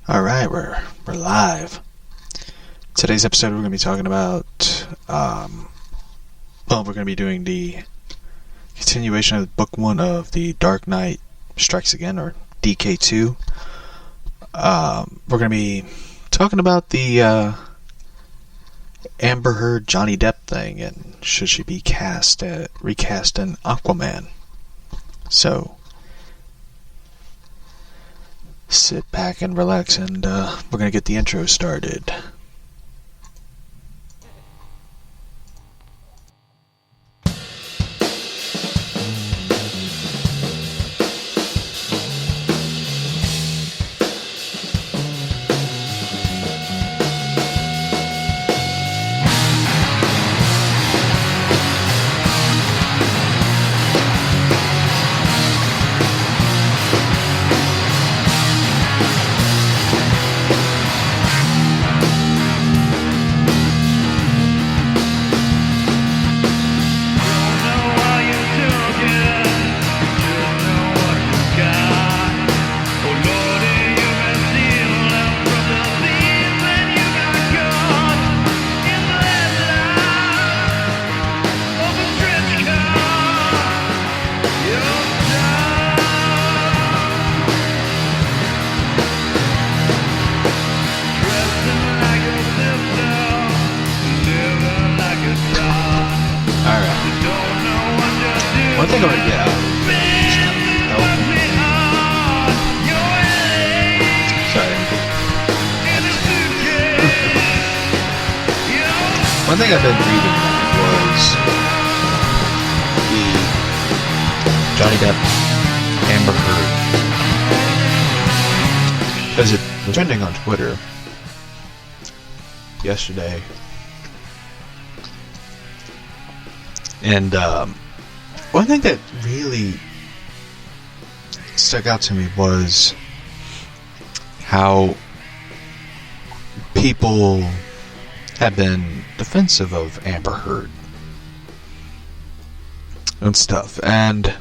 Alright, we're live. Today's episode we're going to be talking about, we're going to be doing the continuation of book 1 of The Dark Knight Strikes Again, or DK2. We're going to be talking about the Amber Heard Johnny Depp thing, and should she be recast in Aquaman. So, sit back and relax, and we're going to get the intro started. One thing I want to get out. Sorry. One thing I've been reading was the Johnny Depp Amber Heard, because it was trending on Twitter yesterday, and one thing that really stuck out to me was how people have been defensive of Amber Heard and stuff, and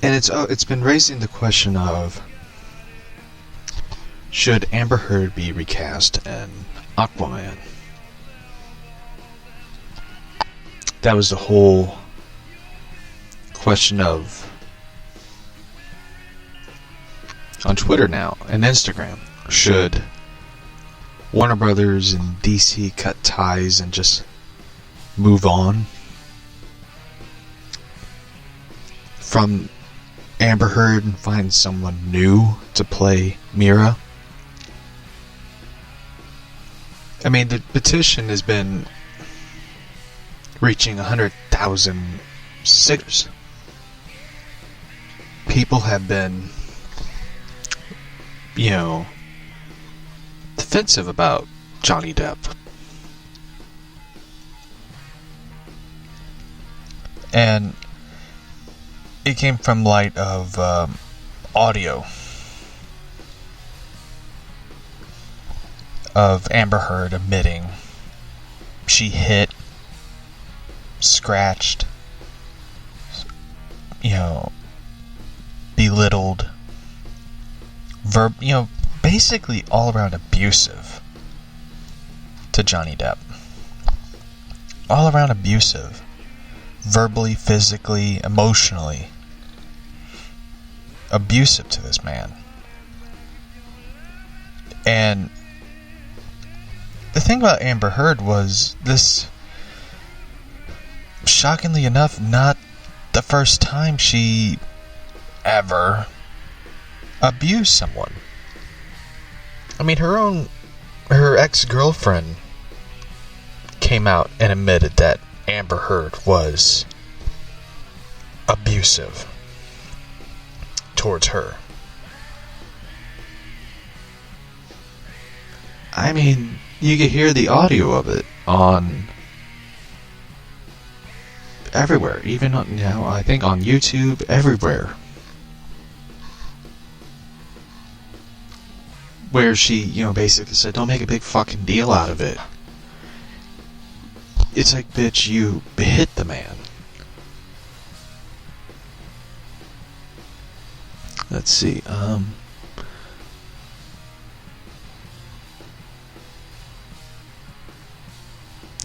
it's been raising the question of, should Amber Heard be recast in Aquaman? That was the whole question of on Twitter now and Instagram. Should Warner Brothers and DC cut ties and just move on from Amber Heard and find someone new to play Mera? I mean, the petition has been reaching 100,000 signatures. People have been, defensive about Johnny Depp. And it came from light of audio of Amber Heard admitting she hit, scratched, belittled, basically all around abusive to Johnny Depp. All around abusive. Verbally, physically, emotionally. Abusive to this man. And the thing about Amber Heard was this, shockingly enough, not the first time she ever abused someone. I mean, her ex-girlfriend came out and admitted that Amber Heard was abusive towards her. I mean, you could hear the audio of it on everywhere, even on, I think on YouTube, everywhere, where she, basically said, don't make a big fucking deal out of it. It's like, bitch, you hit the man. let's see.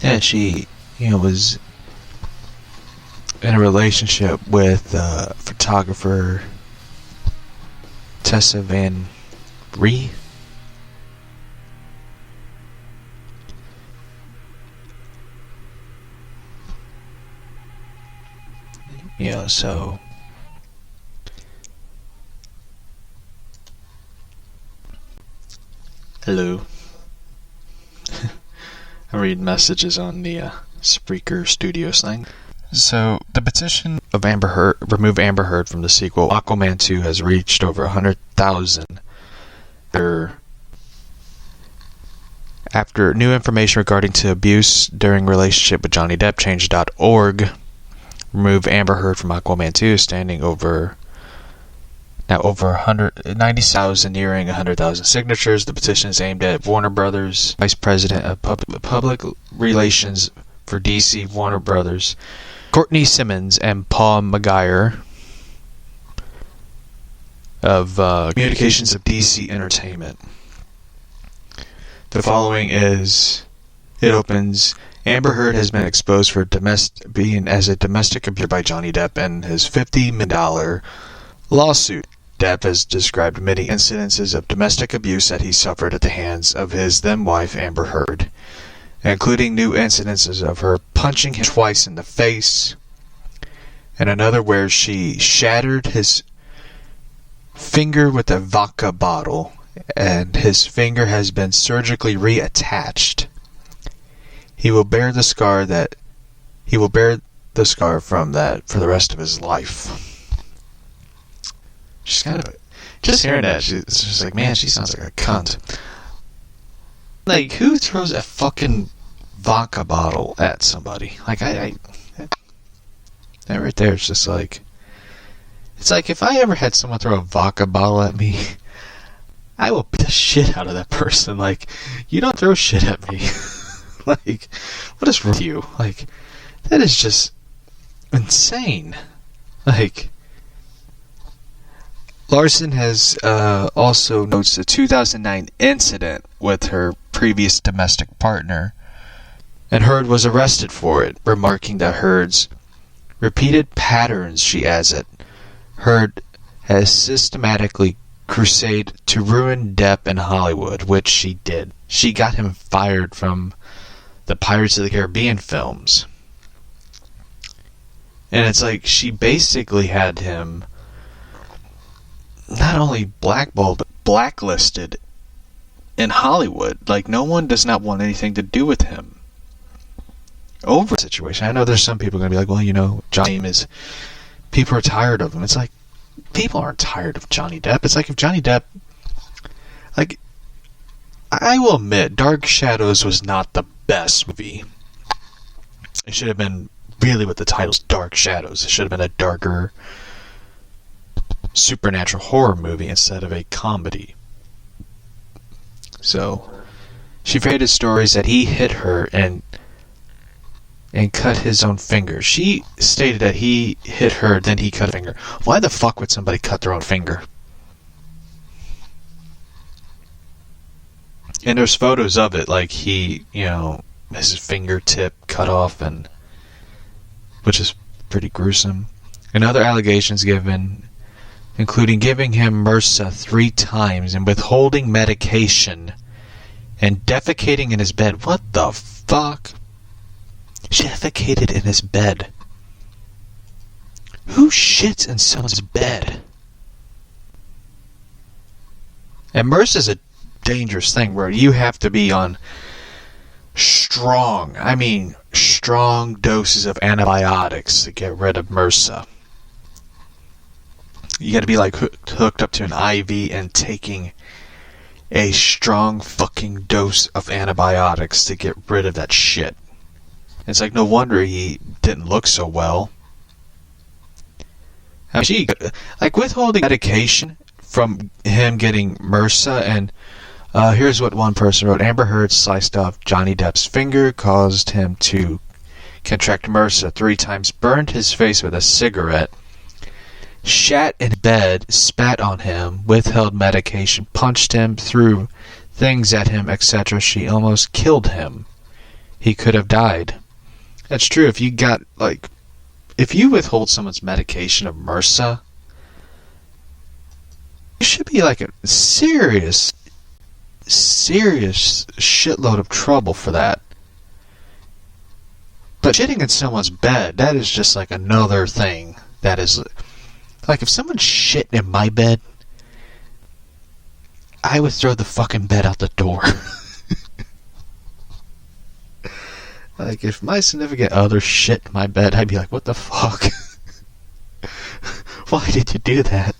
Yeah, she, was in a relationship with photographer Tessa Van Ree. So hello. I read messages on the Spreaker Studios thing. So the petition of Amber Heard, remove Amber Heard from the sequel Aquaman 2 has reached over 100,000. After new information regarding to abuse during relationship with Johnny Depp, change.org remove Amber Heard from Aquaman 2, standing over 190,000, nearing 100,000 signatures. The petition is aimed at Warner Brothers, Vice President of Public Relations for DC Warner Brothers, Courtney Simmons, and Paul Maguire of Communications of DC Entertainment. The following opens. Amber Heard has been exposed for being as a domestic abuser by Johnny Depp and his $50 million lawsuit. Depp has described many incidences of domestic abuse that he suffered at the hands of his then-wife Amber Heard, including new incidences of her punching him twice in the face, and another where she shattered his finger with a vodka bottle, and his finger has been surgically reattached. He will bear the scar from that for the rest of his life. She's kind of, just hearing that, it's just like, man, she sounds like a cunt. Like, who throws a fucking vodka bottle at somebody? Like, that right there is just like, it's like if I ever had someone throw a vodka bottle at me, I will beat the shit out of that person. Like, you don't throw shit at me. Like, what is wrong with you? Like, that is just insane. Like, Larson has also notes a 2009 incident with her previous domestic partner, and Heard was arrested for it, remarking that Heard's repeated patterns, she adds it, Heard has systematically crusade to ruin Depp in Hollywood, which she did. She got him fired from the Pirates of the Caribbean films. And it's like she basically had him not only blackballed, but blacklisted in Hollywood. Like, no one does not want anything to do with him over the situation. I know there's some people going to be like, well, Johnny is... people are tired of him. It's like, people aren't tired of Johnny Depp. It's like if Johnny Depp... Like, I will admit, Dark Shadows was not the best movie. It should have been really what the title's Dark Shadows. It should have been a darker supernatural horror movie instead of a comedy. So, she created stories that he hit her and cut his own finger. She stated that he hit her, then he cut a finger. Why the fuck would somebody cut their own finger? And there's photos of it, like he, his fingertip cut off, and which is pretty gruesome. And other allegations given, including giving him MRSA 3 times and withholding medication and defecating in his bed. What the fuck? She defecated in his bed. Who shits in someone's bed? And MRSA is a dangerous thing where you have to be on strong doses of antibiotics to get rid of MRSA. You got to be like hooked up to an IV and taking a strong fucking dose of antibiotics to get rid of that shit. It's like, no wonder he didn't look so well. I mean, withholding medication from him getting MRSA, and here's what one person wrote. Amber Heard sliced off Johnny Depp's finger, caused him to contract MRSA 3 times, burned his face with a cigarette. shat in bed, spat on him, withheld medication, punched him, threw things at him, etc. She almost killed him. He could have died. That's true. If you withhold someone's medication of MRSA, you should be like a serious shitload of trouble for that. But shitting in someone's bed, that is just like another thing. That is, like, if someone shit in my bed, I would throw the fucking bed out the door. Like, if my significant other shit in my bed, I'd be like, what the fuck? Why did you do that?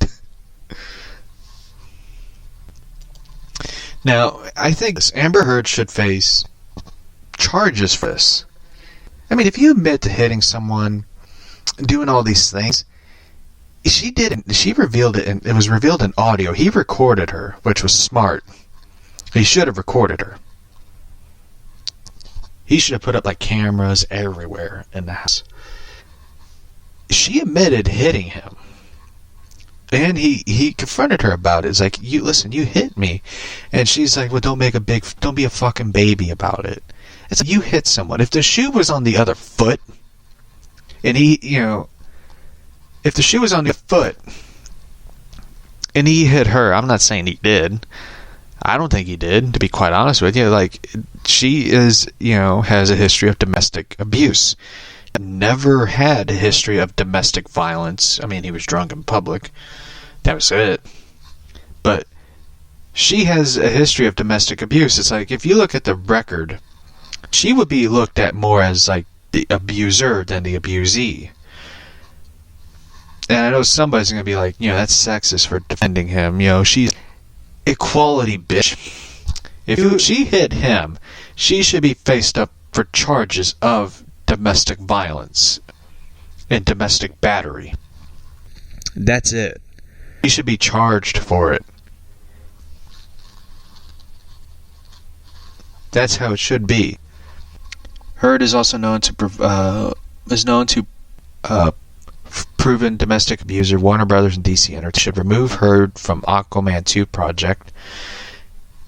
Now, I think Amber Heard should face charges for this. I mean, if you admit to hitting someone, doing all these things, she didn't. She revealed it, and it was revealed in audio. He recorded her, which was smart. He should have recorded her. He should have put up like cameras everywhere in the house. She admitted hitting him. And he confronted her about it. It's like, you hit me. And she's like, well, don't be a fucking baby about it. It's like, you hit someone. If the shoe was on the other foot, and if the shoe was on the foot, and he hit her, I'm not saying he did. I don't think he did, to be quite honest with you. Like, she has a history of domestic abuse. Never had a history of domestic violence. I mean, he was drunk in public. That was it. But she has a history of domestic abuse. It's like, if you look at the record, she would be looked at more as like the abuser than the abusee. And I know somebody's going to be like, that's sexist for defending him. She's equality bitch. If she hit him, she should be faced up for charges of domestic violence and domestic battery. That's it. She should be charged for it. That's how it should be. Heard is also known to proven domestic abuser. Warner Brothers and DC Entertainment should remove Heard from Aquaman 2 project.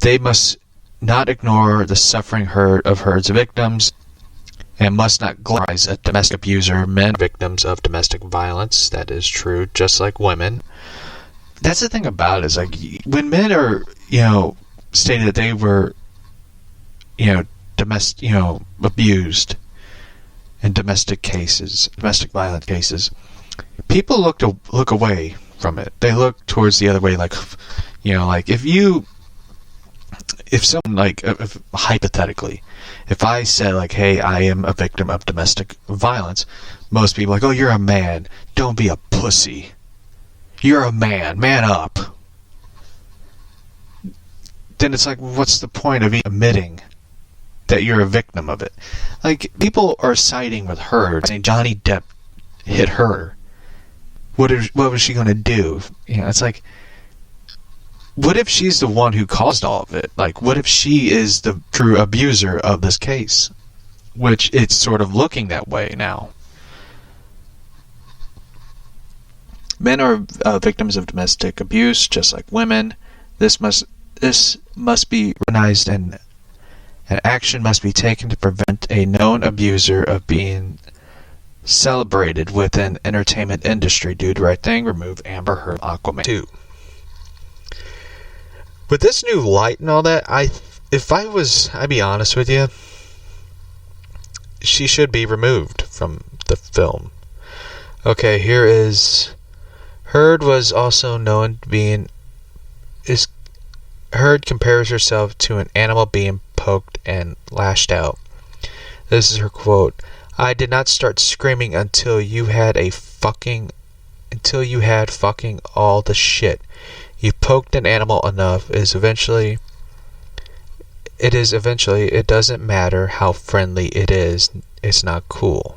They must not ignore the suffering of Heard's victims, and must not glamorize a domestic abuser. Men are victims of domestic violence. That is true, just like women. That's the thing about it, is like, when men are, stating that they were, abused in domestic violence cases, people look away from it. They look towards the other way, like, if someone, like, hypothetically, if I said, like, hey, I am a victim of domestic violence, most people are like, oh, you're a man. Don't be a pussy. You're a man. Man up. Then it's like, what's the point of admitting that you're a victim of it? Like, people are siding with her, saying Johnny Depp hit her. What was she going to do? It's like, what if she's the one who caused all of it? Like, what if she is the true abuser of this case? Which it's sort of looking that way now. Men are victims of domestic abuse, just like women. This must be recognized, and action must be taken to prevent a known abuser of being celebrated within entertainment industry. Do the right thing. Remove Amber Heard from Aquaman 2. With this new light and all that, I'd be honest with you, she should be removed from the film. Okay, here is... Heard was also known to Heard compares herself to an animal being poked and lashed out. This is her quote. I did not start screaming until you had fucking all the shit. You poked an animal enough, it doesn't matter how friendly it is, it's not cool.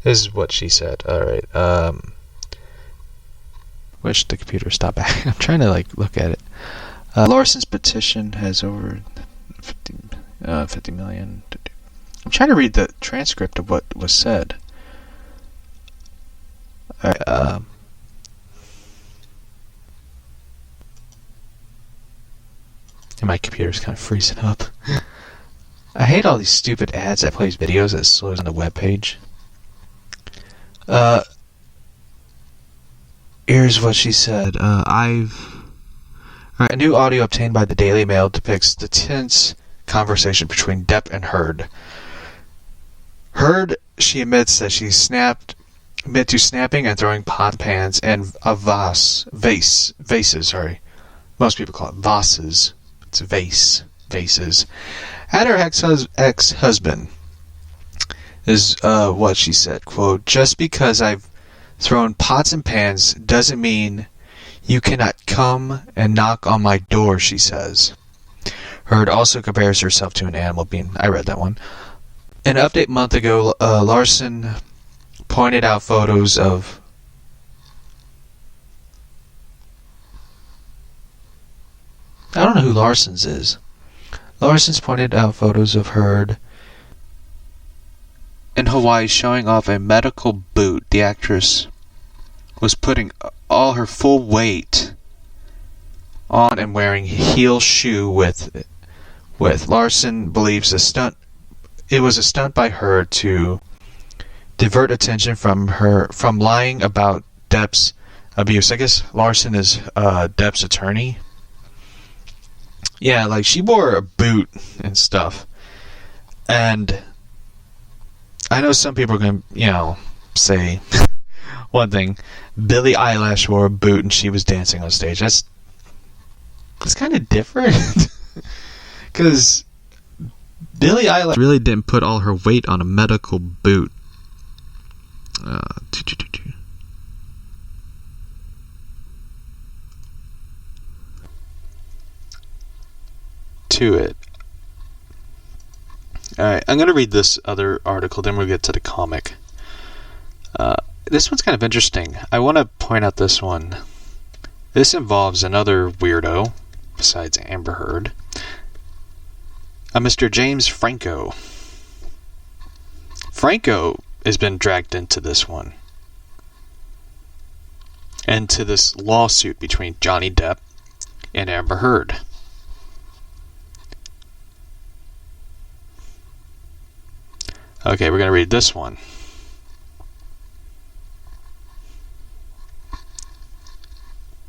This is what she said. Alright, wish the computer stopped back. I'm trying to look at it. Larson's petition has over 50 million. I'm trying to read the transcript of what was said. computer's kind of freezing up. I hate all these stupid ads that plays videos that slows on the web page. Here's what she said. A new audio obtained by the Daily Mail depicts the tense conversation between Depp and Heard. Heard, she admits that she admit to snapping and throwing pot pans and vases. Most people call it vases. It's vases. At her ex-husband is what she said. Quote, "Just because I've thrown pots and pans doesn't mean you cannot come and knock on my door," she says. Heard also compares herself to an animal being. I read that one. An update a month ago, Larson pointed out photos of I don't know who Larson's is. Larson's pointed out photos of Heard in Hawaii showing off a medical boot. The actress was putting all her full weight on and wearing heel shoe with Larson believes it was a stunt by Heard to divert attention from lying about Depp's abuse. I guess Larson is Depp's attorney. Yeah, like she wore a boot and stuff. And I know some people are going to, say one thing. Billie Eilish wore a boot and she was dancing on stage. That's kind of different. Because Billie Eilish really didn't put all her weight on a medical boot. To it. Alright, I'm going to read this other article, then we'll get to the comic. This one's kind of interesting. I want to point out this one. This involves another weirdo, besides Amber Heard. Mr. James Franco. Franco has been dragged into this one. Into this lawsuit between Johnny Depp and Amber Heard. Okay, we're going to read this one.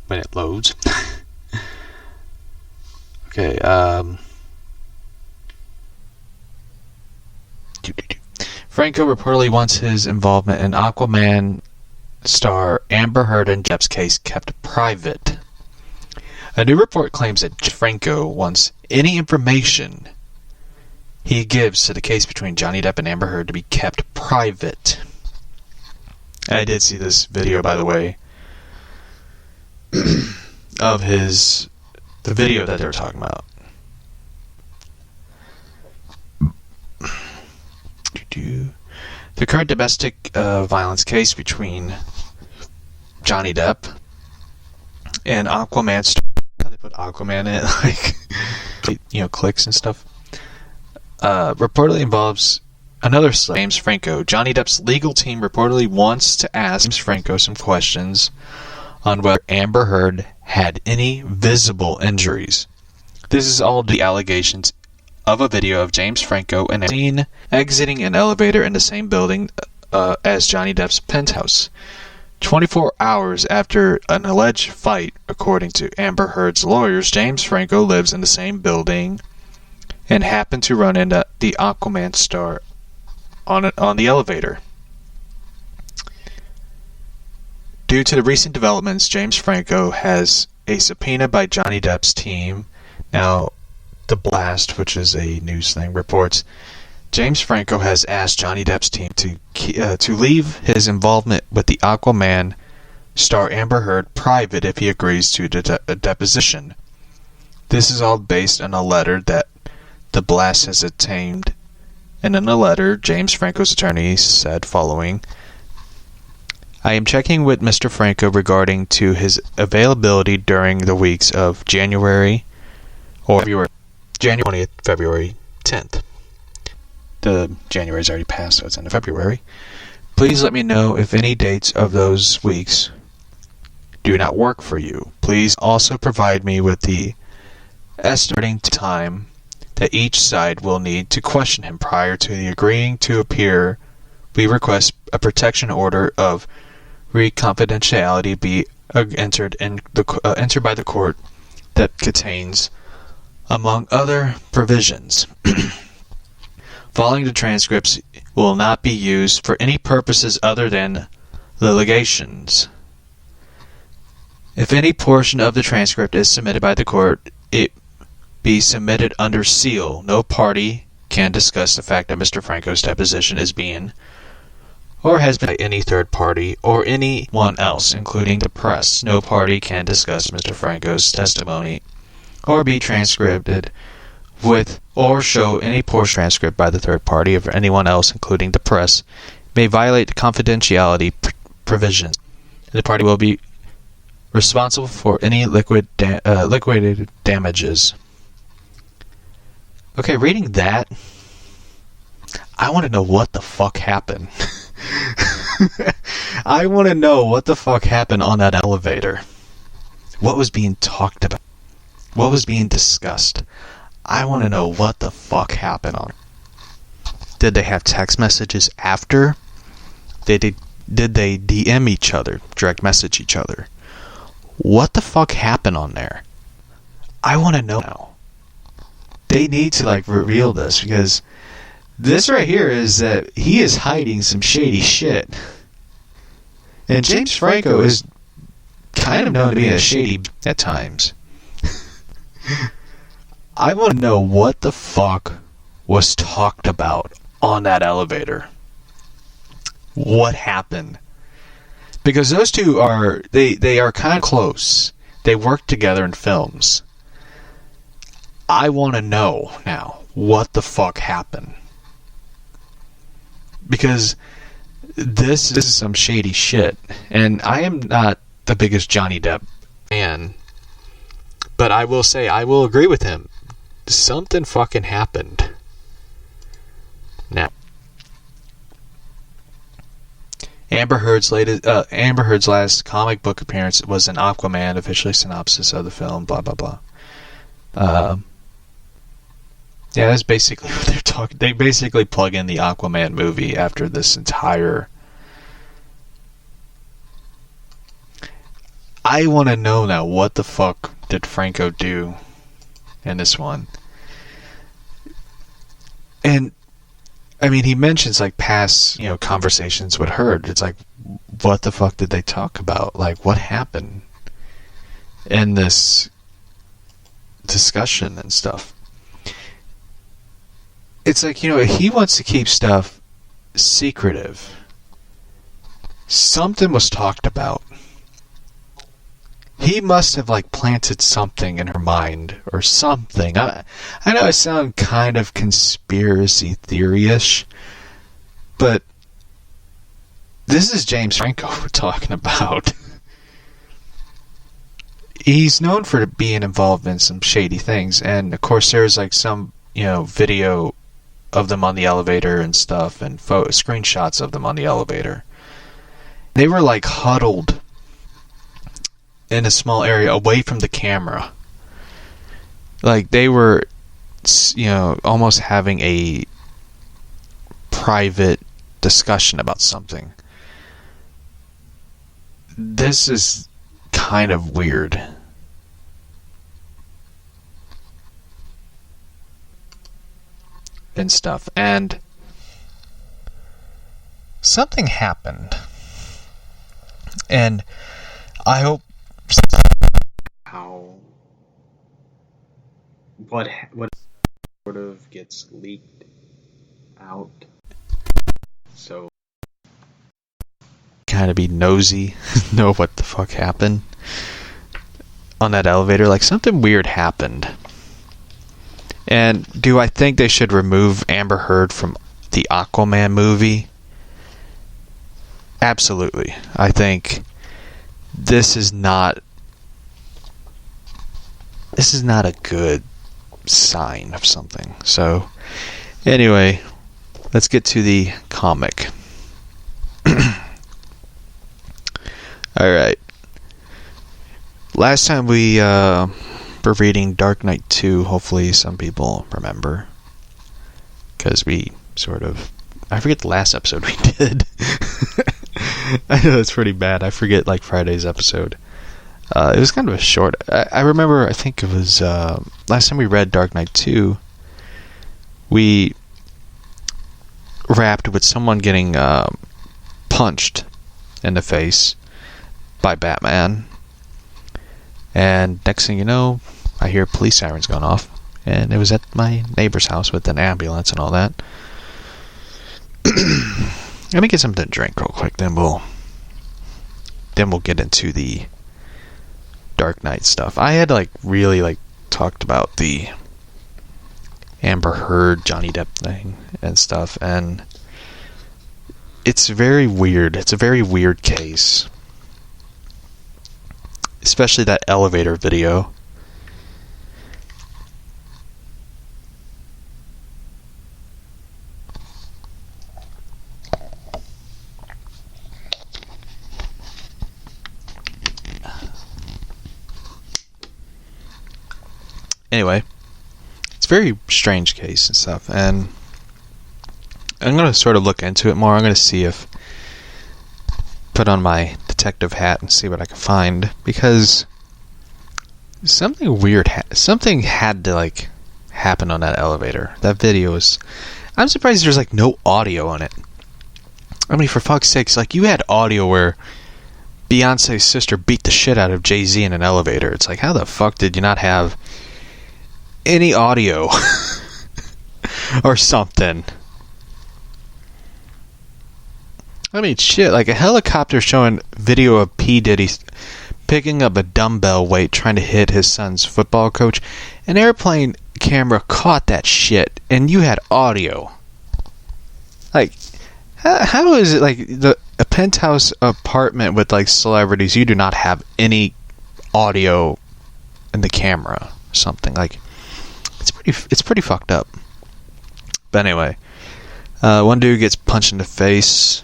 When it loads. Okay, Franco reportedly wants his involvement in Aquaman star Amber Heard and Depp's case kept private. A new report claims that Franco wants any information he gives to the case between Johnny Depp and Amber Heard to be kept private. I did see this video, by the way, of the video that they were talking about. The current domestic violence case between Johnny Depp and Aquaman star. How they put Aquaman in it, like, clicks and stuff. Reportedly involves another James Franco. Johnny Depp's legal team reportedly wants to ask James Franco some questions on whether Amber Heard had any visible injuries. This is all the allegations of a video of James Franco and seen exiting an elevator in the same building as Johnny Depp's penthouse. 24 hours after an alleged fight, according to Amber Heard's lawyers, James Franco lives in the same building and happened to run into the Aquaman star on the elevator. Due to the recent developments, James Franco has a subpoena by Johnny Depp's team. Now, The Blast, which is a news thing, reports James Franco has asked Johnny Depp's team to leave his involvement with the Aquaman star Amber Heard private if he agrees to a deposition. This is all based on a letter that The Blast has obtained, and in the letter, James Franco's attorney said following, "I am checking with Mr. Franco regarding to his availability during the weeks of January 20th, February 10th. The January's already passed, so it's end of February. Please let me know if any dates of those weeks do not work for you. Please also provide me with the estimating time that each side will need to question him prior to the agreeing to appear. We request a protection order of confidentiality be entered by the court that contains, among other provisions, following the transcripts will not be used for any purposes other than litigations. If any portion of the transcript is submitted by the court, it be submitted under seal. No party can discuss the fact that Mr. Franco's deposition is being or has been by any third party or anyone else, including the press. No party can discuss Mr. Franco's testimony or be transcribed with or show any portion transcript by the third party or anyone else, including the press, may violate the confidentiality provisions. The party will be responsible for any liquidated damages. Okay, reading that, I want to know what the fuck happened. I want to know what the fuck happened on that elevator. What was being talked about? What was being discussed? I want to know what the fuck happened on it. Did they have text messages after? Did they DM each other, direct message each other? What the fuck happened on there? I want to know now. They need to reveal this, because this right here is that he is hiding some shady shit. And James Franco is kind of known to be a shady at times. I want to know what the fuck was talked about on that elevator. What happened? Because those two are, they are kind of close. They work together in films. I want to know now what the fuck happened. Because this is some shady shit. And I am not the biggest Johnny Depp fan, but I will say, I will agree with him. Something fucking happened. Now, Amber Heard's last comic book appearance was in Aquaman, officially synopsis of the film, blah blah blah. Yeah, that's basically what they're talking. They basically plug in the Aquaman movie after this entire. I want to know now, what the fuck did Franco do in this one? And I mean, he mentions past, conversations with Heard. It's what the fuck did they talk about? What happened in this discussion and stuff? It's he wants to keep stuff secretive. Something was talked about. He must have planted something in her mind or something. I know I sound kind of conspiracy theory-ish, but this is James Franco we're talking about. He's known for being involved in some shady things, and of course there's some video of them on the elevator and stuff, and screenshots of them on the elevator. They were huddled in a small area away from the camera. They were, almost having a private discussion about something. This is kind of weird. And stuff. And something happened. And I hope what sort of gets leaked out, so kind of be nosy, know what the fuck happened on that elevator. Something weird happened. And do I think they should remove Amber Heard from the Aquaman movie? Absolutely. I think this is not a good sign of something. So, anyway, let's get to the comic. Alright. Last time we we're reading Dark Knight 2. Hopefully some people remember. Because we sort of... I forget the last episode we did. I know it's pretty bad. I forget, like, Friday's episode. It was kind of a short... I remember, I think it was... last time we read Dark Knight 2, we wrapped with someone getting punched in the face by Batman. And next thing you know, I hear police sirens going off. And it was at my neighbor's house with an ambulance and all that. Let me get something to drink real quick, then we'll get into the Dark Knight stuff. I had really talked about the Amber Heard, Johnny Depp thing and stuff, and it's very weird. It's a very weird case. Especially that elevator video. Anyway, it's a very strange case and stuff, and I'm going to sort of look into it more. I'm going to see if... put on my detective hat and see what I can find, because something weird something had to happen on that elevator. That video is... I'm surprised there's no audio on it. I mean, for fuck's sakes, you had audio where Beyonce's sister beat the shit out of Jay-Z in an elevator. It's how the fuck did you not have any audio or something? I mean, shit, a helicopter showing video of P. Diddy picking up a dumbbell weight trying to hit his son's football coach. An airplane camera caught that shit, and you had audio. How is it, a penthouse apartment with, celebrities, you do not have audio in the camera or something? It's pretty fucked up. But anyway, one dude gets punched in the face...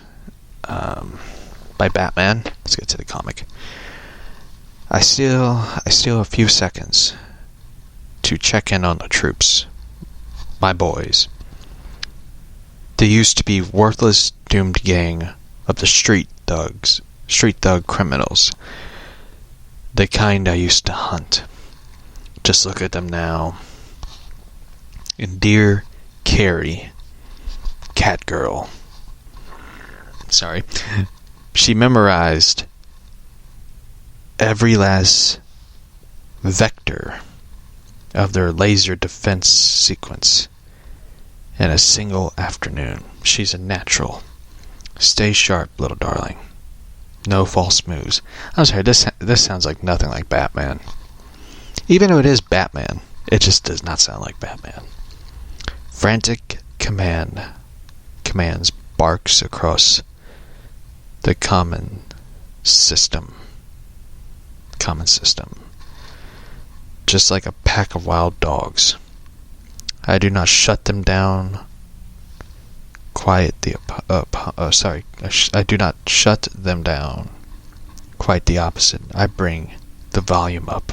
by Batman. Let's get to the comic. I steal a few seconds to check in on the troops, my boys. They used to be worthless, doomed gang of the street thug criminals. The kind I used to hunt. Just look at them now. And dear Carrie, Catgirl. Sorry. She memorized every last vector of their laser defense sequence in a single afternoon. She's a natural. Stay sharp, little darling. No false moves. I'm sorry, this sounds like nothing like Batman. Even though it is Batman, it just does not sound like Batman. Frantic commands barks across the common system. Just like a pack of wild dogs. I do not shut them down. I do not shut them down. Quite the opposite. I bring the volume up.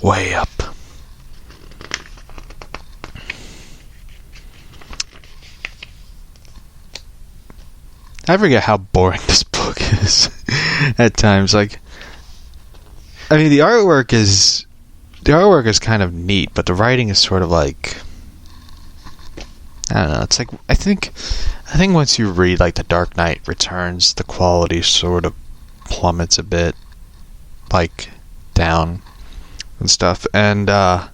Way up. I forget how boring this book is at times. I mean, the artwork is kind of neat, but the writing is sort of I don't know. It's I think once you read The Dark Knight Returns, the quality sort of plummets a bit, down and stuff. And by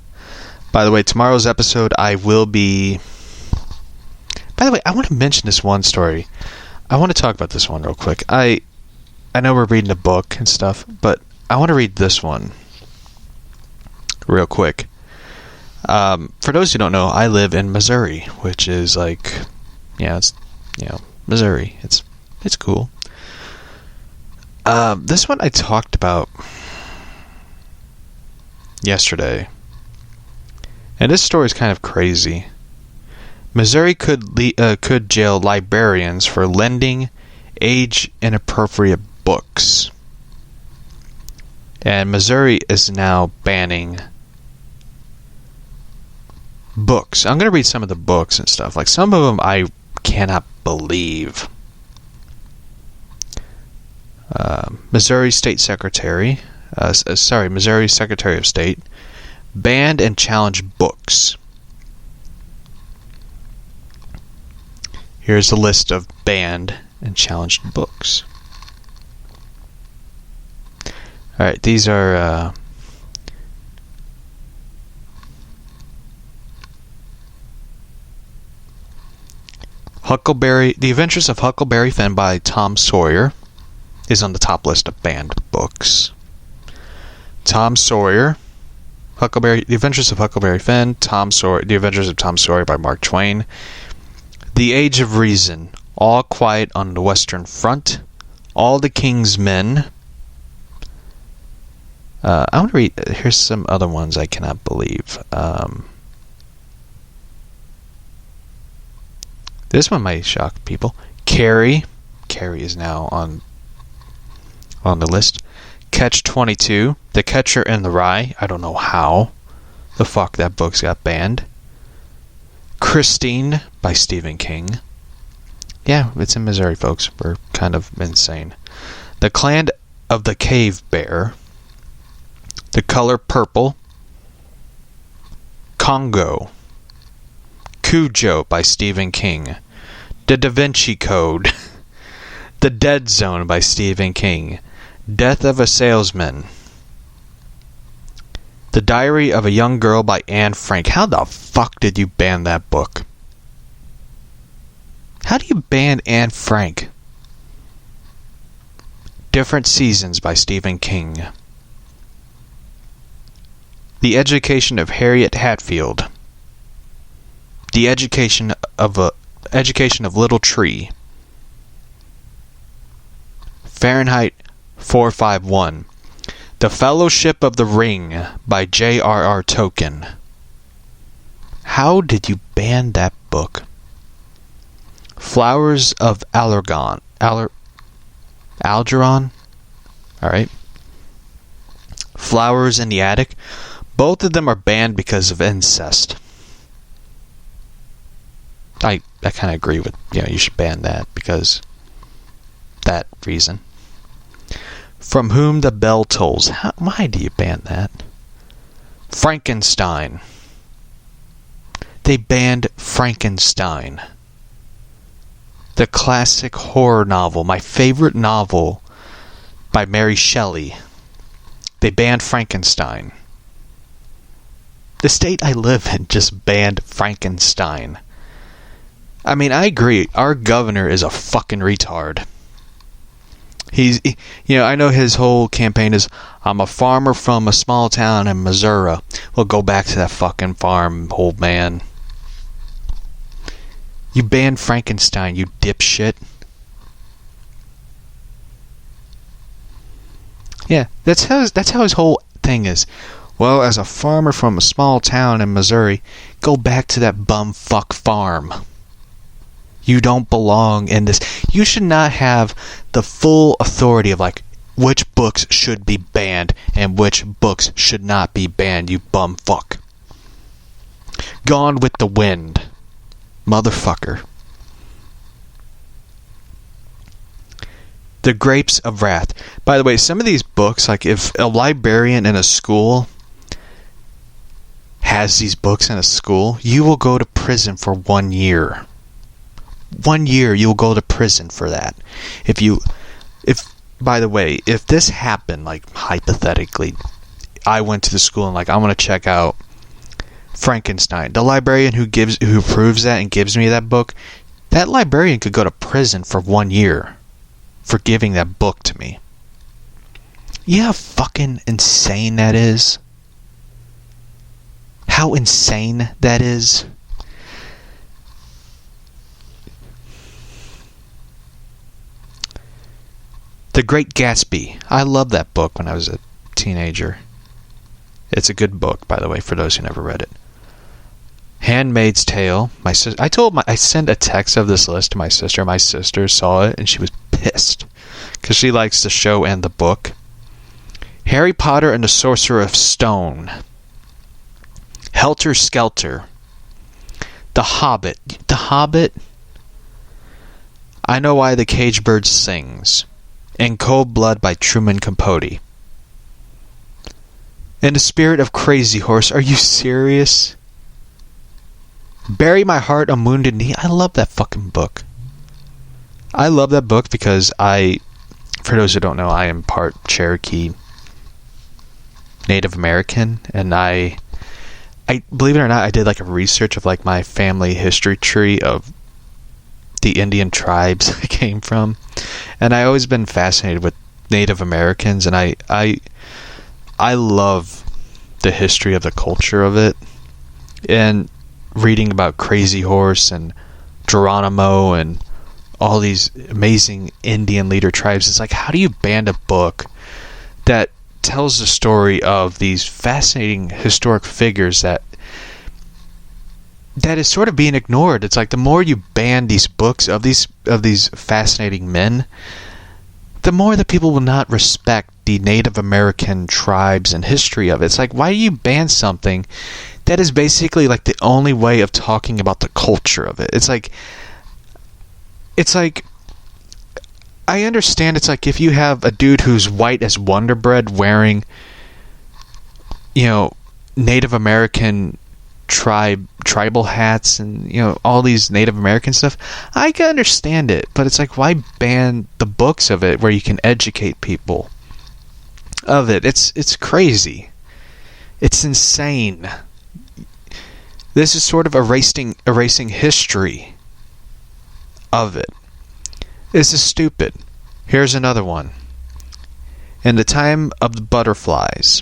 the way, tomorrow's episode I will be. By the way, I want to mention this one story. I want to talk about this one real quick. I know we're reading a book and stuff, but I want to read this one real quick. For those who don't know, I live in Missouri, which is Missouri. It's cool. This one I talked about yesterday, and this story is kind of crazy. Missouri could jail librarians for lending age-inappropriate books. And Missouri is now banning books. I'm going to read some of the books and stuff. Like, some of them I cannot believe. Missouri State Secretary, Missouri Secretary of State, banned and challenged books. Here's a list of banned and challenged books. Alright, these are Huckleberry, The Adventures of Huckleberry Finn by Tom Sawyer is on the top list of banned books. Tom Sawyer, The Adventures of Huckleberry Finn, Tom Sawyer, The Adventures of Tom Sawyer by Mark Twain, The Age of Reason, All Quiet on the Western Front, All the King's Men. I want to read, here's some other ones I cannot believe. This one might shock people. Carrie is now on the list. Catch-22, The Catcher in the Rye. I don't know how the fuck that book's got banned. Christine by Stephen King. Yeah, it's in Missouri, folks. We're kind of insane. The Clan of the Cave Bear. The Color Purple. Congo. Cujo by Stephen King. The Da Vinci Code. The Dead Zone by Stephen King. Death of a Salesman. The Diary of a Young Girl by Anne Frank. How the fuck did you ban that book? How do you ban Anne Frank? Different Seasons by Stephen King. The Education of Harriet Hatfield. The Education of Little Tree. Fahrenheit 451. The Fellowship of the Ring by J.R.R. Tolkien. How did you ban that book? Flowers of Algernon. Algernon? Alright. Flowers in the Attic. Both of them are banned because of incest. I kind of agree with, you should ban that because that reason. From Whom the Bell Tolls. Why do you ban that? Frankenstein. They banned Frankenstein. The classic horror novel, my favorite novel by Mary Shelley. They banned Frankenstein. The state I live in just banned Frankenstein. I mean, I agree. Our governor is a fucking retard. I know his whole campaign is, I'm a farmer from a small town in Missouri. Well, go back to that fucking farm, old man. You banned Frankenstein, you dipshit. Yeah, that's how his whole thing is. Well, as a farmer from a small town in Missouri, go back to that bumfuck farm. You don't belong in this. You should not have the full authority of, which books should be banned and which books should not be banned, you bumfuck. Gone with the Wind. Motherfucker. The Grapes of Wrath. By the way, some of these books, if a librarian in a school has these books in a school, you will go to prison for 1 year. 1 year you will go to prison for that. By the way, if this happened, hypothetically, I went to the school and I want to check out Frankenstein. The librarian who approves that and gives me that book, that librarian could go to prison for 1 year for giving that book to me. You know how fucking insane that is? How insane that is? The Great Gatsby. I loved that book when I was a teenager. It's a good book, by the way, for those who never read it. Handmaid's Tale. I sent a text of this list to my sister. My sister saw it and she was pissed because she likes the show and the book. Harry Potter and the Sorcerer of Stone. Helter Skelter. The Hobbit. The Hobbit. I Know Why the Caged Bird Sings. In Cold Blood by Truman Capote. In the Spirit of Crazy Horse. Are you serious? Bury My Heart on Wounded Knee. I love that fucking book. I love that book because for those who don't know, I am part Cherokee Native American, and I believe it or not, I did like a research of like my family history tree of the Indian tribes I came from, and I always been fascinated with Native Americans, and I love the history of the culture of it, and reading about Crazy Horse and Geronimo and all these amazing Indian leader tribes. It's like, how do you ban a book that tells the story of these fascinating historic figures that is sort of being ignored? It's like the more you ban these books of these fascinating men, the more that people will not respect the Native American tribes and history of it. It's like, why do you ban something that is basically like the only way of talking about the culture of it? It's like I understand. It's like if you have a dude who's white as Wonder Bread wearing, Native American tribal hats and, all these Native American stuff, I can understand it. But it's like, why ban the books of it where you can educate people of it? It's crazy. It's insane. This is sort of erasing history of it. This is stupid. Here's another one. In the Time of the Butterflies.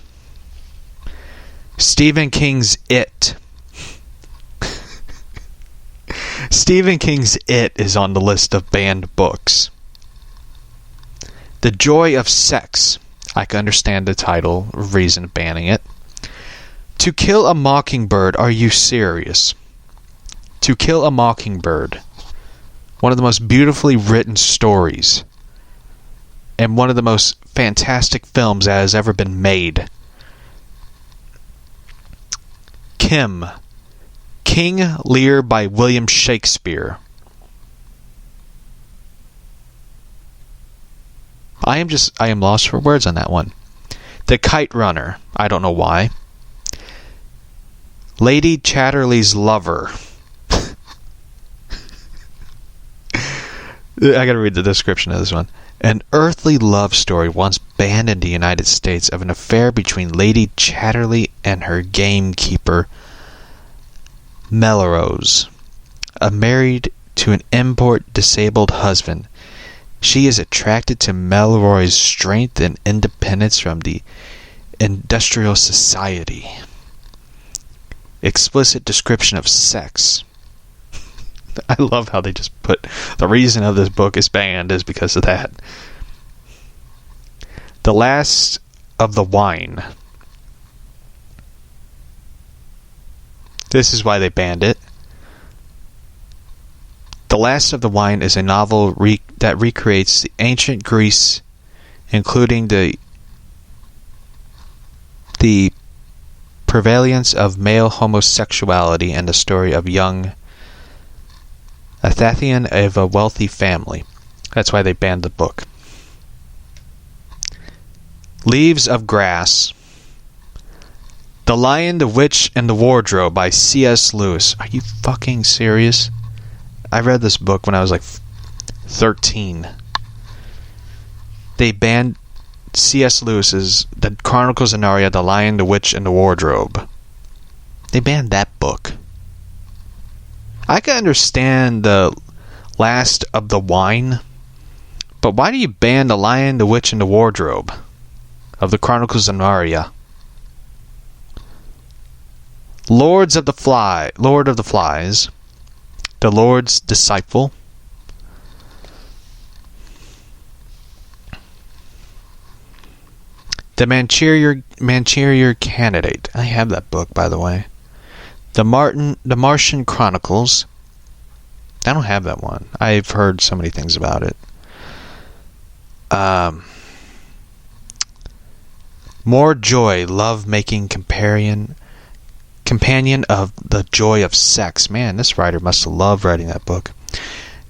Stephen King's It. Stephen King's It is on the list of banned books. The Joy of Sex. I can understand the title, reason of banning it. To Kill a Mockingbird. Are you serious? To Kill a Mockingbird. One of the most beautifully written stories. And one of the most fantastic films that has ever been made. Kim. King Lear by William Shakespeare. I am lost for words on that one. The Kite Runner. I don't know why. Lady Chatterley's Lover. I gotta read the description of this one. An earthly love story once banned in the United States of an affair between Lady Chatterley and her gamekeeper, Melrose. Married to an import-disabled husband, she is attracted to Melroy's strength and independence from the industrial society. Explicit description of sex. I love how they just put the reason of this book is banned is because of that. The Last of the Wine. This is why they banned it. The Last of the Wine is a novel that recreates the ancient Greece, including the prevalence of male homosexuality and the story of young Athenian of a wealthy family. That's why they banned the book. Leaves of Grass. The Lion, the Witch, and the Wardrobe by C.S. Lewis. Are you fucking serious? I read this book when I was like 13. They banned C.S. Lewis's The Chronicles of Narnia, The Lion, the Witch, and the Wardrobe. They banned that book. I can understand The Last of the Wine, but why do you ban The Lion, the Witch, and the Wardrobe of the Chronicles of Narnia? Lord of the Flies, The Lord's Disciple, The Manchurian Candidate. I have that book, by the way. The Martian Chronicles. I don't have that one. I've heard so many things about it. More Joy, Love Making Companion Companion of the Joy of Sex. Man, this writer must have loved writing that book.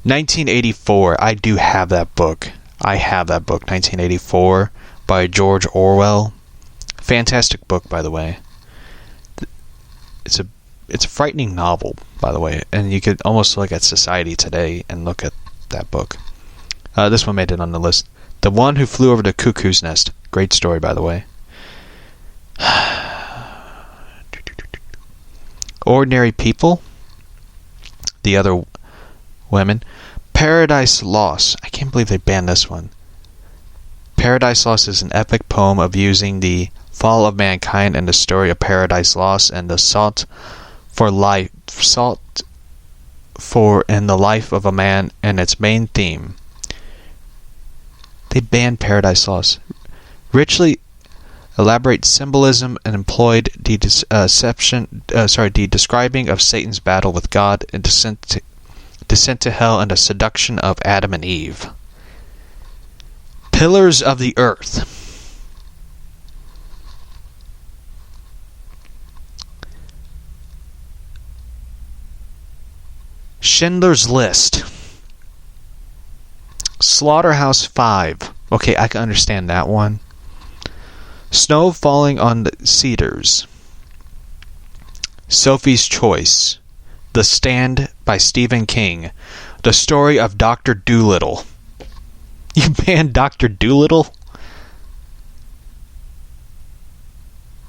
1984. I do have that book. 1984 by George Orwell. Fantastic book, by the way. It's a frightening novel, by the way, and you could almost look at society today and look at that book. This one made it on the list. The One Who Flew Over the Cuckoo's Nest. Great story, by the way. Ordinary People. The Other Women. Paradise Lost. I can't believe they banned this one. Paradise Lost is an epic poem of using the fall of mankind and the story of Paradise Lost and the salt for in the life of a man and its main theme. They banned Paradise Lost. Richly elaborate symbolism and employed the describing of Satan's battle with God and descent to hell and the seduction of Adam and Eve. Pillars of the Earth. Schindler's List. Slaughterhouse-Five. Okay, I can understand that one. Snow Falling on the Cedars. Sophie's Choice. The Stand by Stephen King. The Story of Dr. Dolittle. You banned Dr. Dolittle?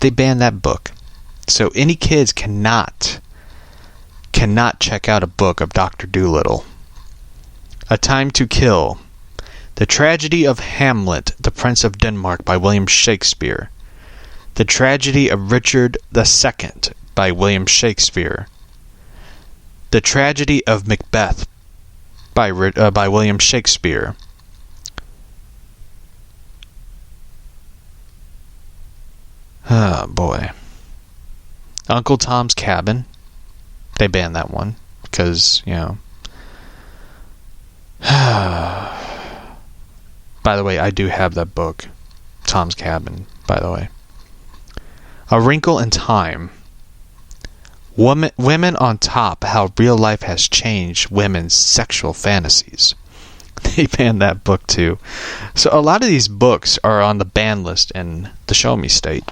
They banned that book. So any kids cannot check out a book of Dr. Dolittle. A Time to Kill. The Tragedy of Hamlet, the Prince of Denmark by William Shakespeare. The Tragedy of Richard II by William Shakespeare. The Tragedy of Macbeth by William Shakespeare. Oh boy. Uncle Tom's Cabin. They banned that one because, by the way, I do have that book, Tom's Cabin, by the way. A Wrinkle in Time. Women on Top, How Real Life Has Changed Women's Sexual Fantasies. They banned that book too. So a lot of these books are on the ban list in the Show Me State.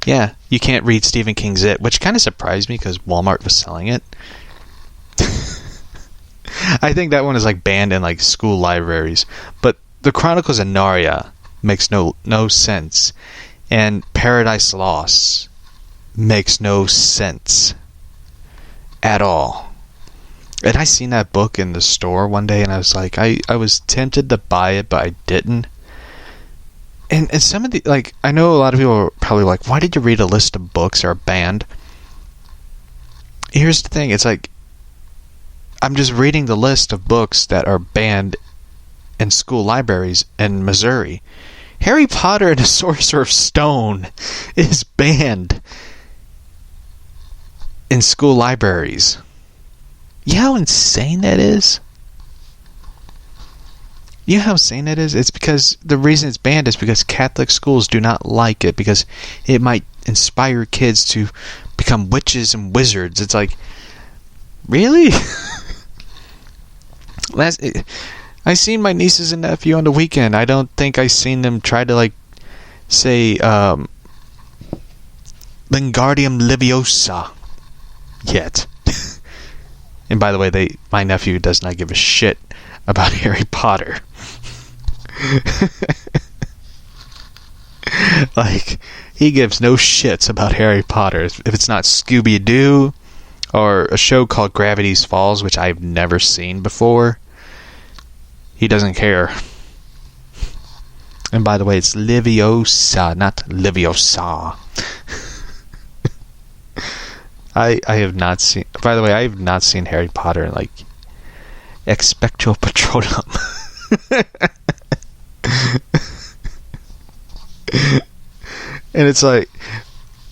Yeah, you can't read Stephen King's It, which kind of surprised me because Walmart was selling it. I think that one is banned in school libraries. But The Chronicles of Narnia makes no sense. And Paradise Lost makes no sense at all. And I seen that book in the store one day and I was like, I was tempted to buy it, but I didn't. And some of the, I know a lot of people are probably like, why did you read a list of books that are banned? Here's the thing, it's I'm just reading the list of books that are banned in school libraries in Missouri. Harry Potter and the Sorcerer's Stone is banned in school libraries. You know how insane that is? You know how insane that is? It's because the reason it's banned is because Catholic schools do not like it because it might inspire kids to become witches and wizards. It's really? I seen my nieces and nephew on the weekend. I don't think I seen them try to say Wingardium Leviosa yet. And by the way, my nephew does not give a shit about Harry Potter. He gives no shits about Harry Potter. If it's not Scooby-Doo or a show called Gravity's Falls, which I've never seen before, he doesn't care. And by the way, it's Leviosa, not Leviosa. I have not seen... By the way, I have not seen Harry Potter in Expecto Patronum. And it's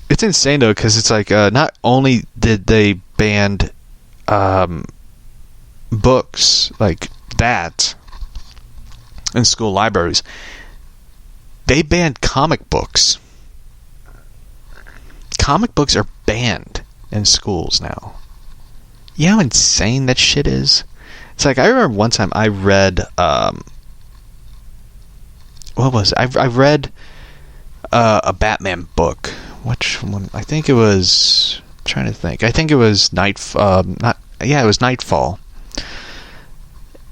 it's insane though, because it's not only did they ban books like that in school libraries, they banned comic books. comic books are banned in schools now. You know how insane that shit is? It's like, I remember one time I read, what was it? I read a Batman book. Which one? I think it was, I'm trying to think. I think it was it was Nightfall.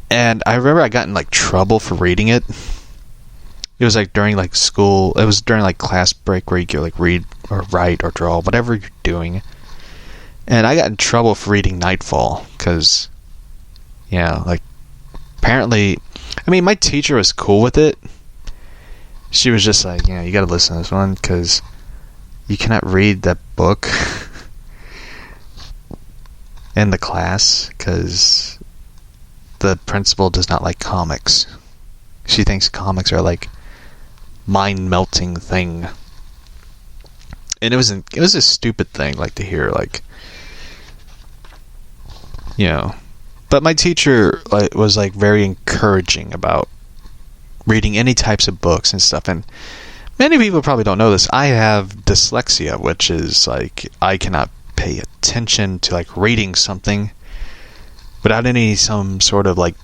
And I remember I got in like trouble for reading it. It was like during like school, it was during like class break where you could like read or write or draw, whatever you're doing. And I got in trouble for reading Nightfall because, like, apparently, I mean, my teacher was cool with it. She was just like, you gotta listen to this one because you cannot read that book in the class because the principal does not like comics. She thinks comics are like mind-melting thing. And it was a stupid thing, like, to hear, like, but my teacher was like very encouraging about reading any types of books and stuff. And many people probably don't know this. I have dyslexia, which is like I cannot pay attention to like reading something without some sort of like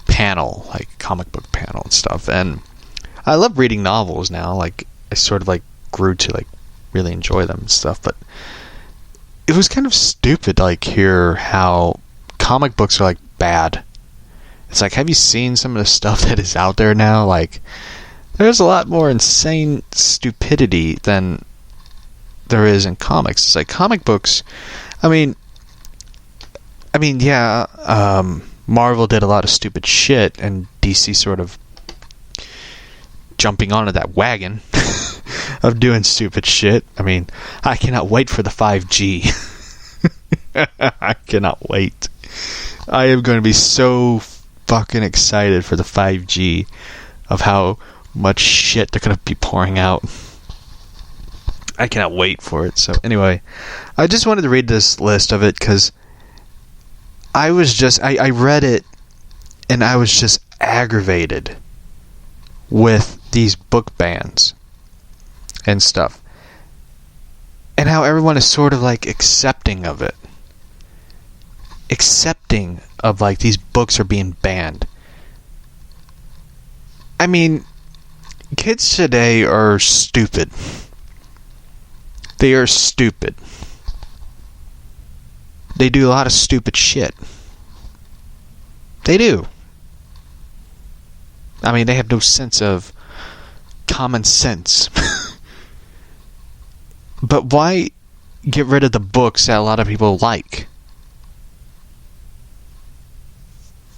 panel, like comic book panel and stuff. And I love reading novels now. Like, I sort of like grew to like really enjoy them and stuff. But it was kind of stupid, like, hear how comic books are like bad. It's like, have you seen some of the stuff that is out there now? Like, there's a lot more insane stupidity than there is in comics. It's like comic books, I mean, Marvel did a lot of stupid shit, and DC sort of jumping onto that wagon of doing stupid shit. I mean, I cannot wait for the 5G. I cannot wait. I am going to be so fucking excited for the 5G of how much shit they're going to be pouring out. I cannot wait for it. So anyway, I just wanted to read this list of it because I read it and I was just aggravated with these book bans and stuff. And how everyone is sort of like accepting of it. Accepting of like these books are being banned. I mean, kids today are stupid. They are stupid. They do a lot of stupid shit. They do. I mean, they have no sense of common sense. But why get rid of the books that a lot of people like?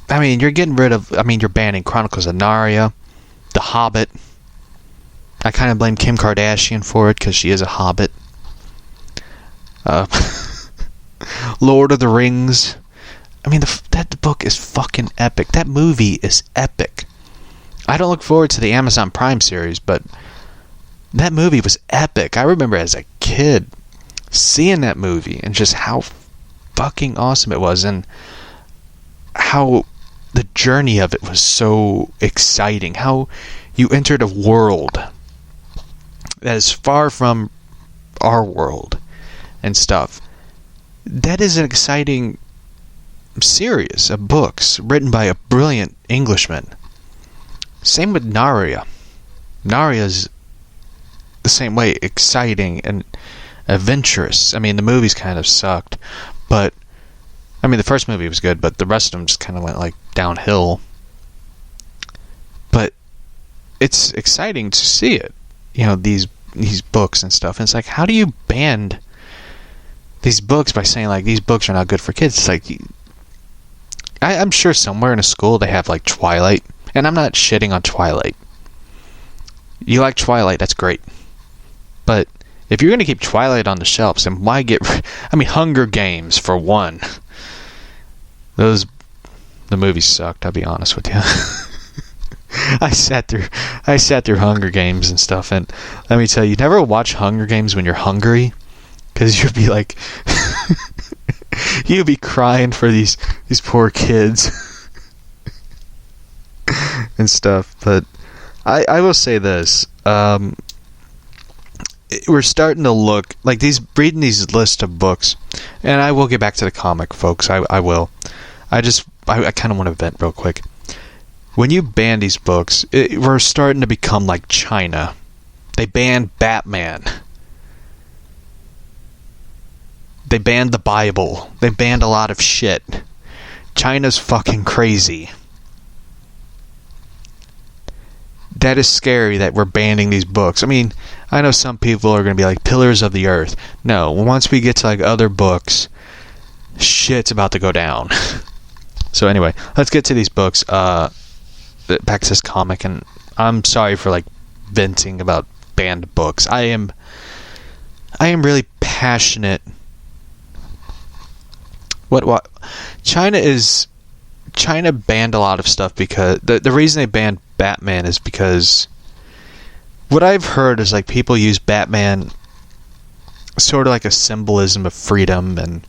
I mean, you're banning Chronicles of Narnia, The Hobbit. I kind of blame Kim Kardashian for it because she is a hobbit. Lord of the Rings. I mean, that book is fucking epic. That movie is epic. I don't look forward to the Amazon Prime series, but that movie was epic. I remember as a kid seeing that movie and just how fucking awesome it was, and how the journey of it was so exciting. How you entered a world that is far from our world and stuff. That is an exciting series of books written by a brilliant Englishman. Same with Narnia. Narnia's the same way, exciting and adventurous. I mean, the movies kind of sucked, but I mean, the first movie was good, but the rest of them just kind of went like downhill. But it's exciting to see it, these books and stuff. And it's like, how do you ban these books by saying like these books are not good for kids? It's like, I'm sure somewhere in a school they have like Twilight, and I'm not shitting on Twilight. You like Twilight, that's great. But if you're going to keep Twilight on the shelves, then why Hunger Games for one. The movie sucked, I'll be honest with you. I sat through Hunger Games and stuff, and let me tell you, never watch Hunger Games when you're hungry, because you'll be like, you'll be crying for these poor kids and stuff. But I will say this, we're starting to look like reading these lists of books, and I will get back to the comic, folks. I will. I kind of want to vent real quick. When you ban these books, we're starting to become like China. They banned Batman. They banned the Bible. They banned a lot of shit. China's fucking crazy. That is scary that we're banning these books. I mean, I know some people are going to be like Pillars of the Earth. No, once we get to like other books, shit's about to go down. So anyway, let's get to these books. Back to this comic, and I'm sorry for like venting about banned books. I am really passionate. What China banned a lot of stuff because the reason they banned Batman is because what I've heard is like people use Batman sort of like a symbolism of freedom and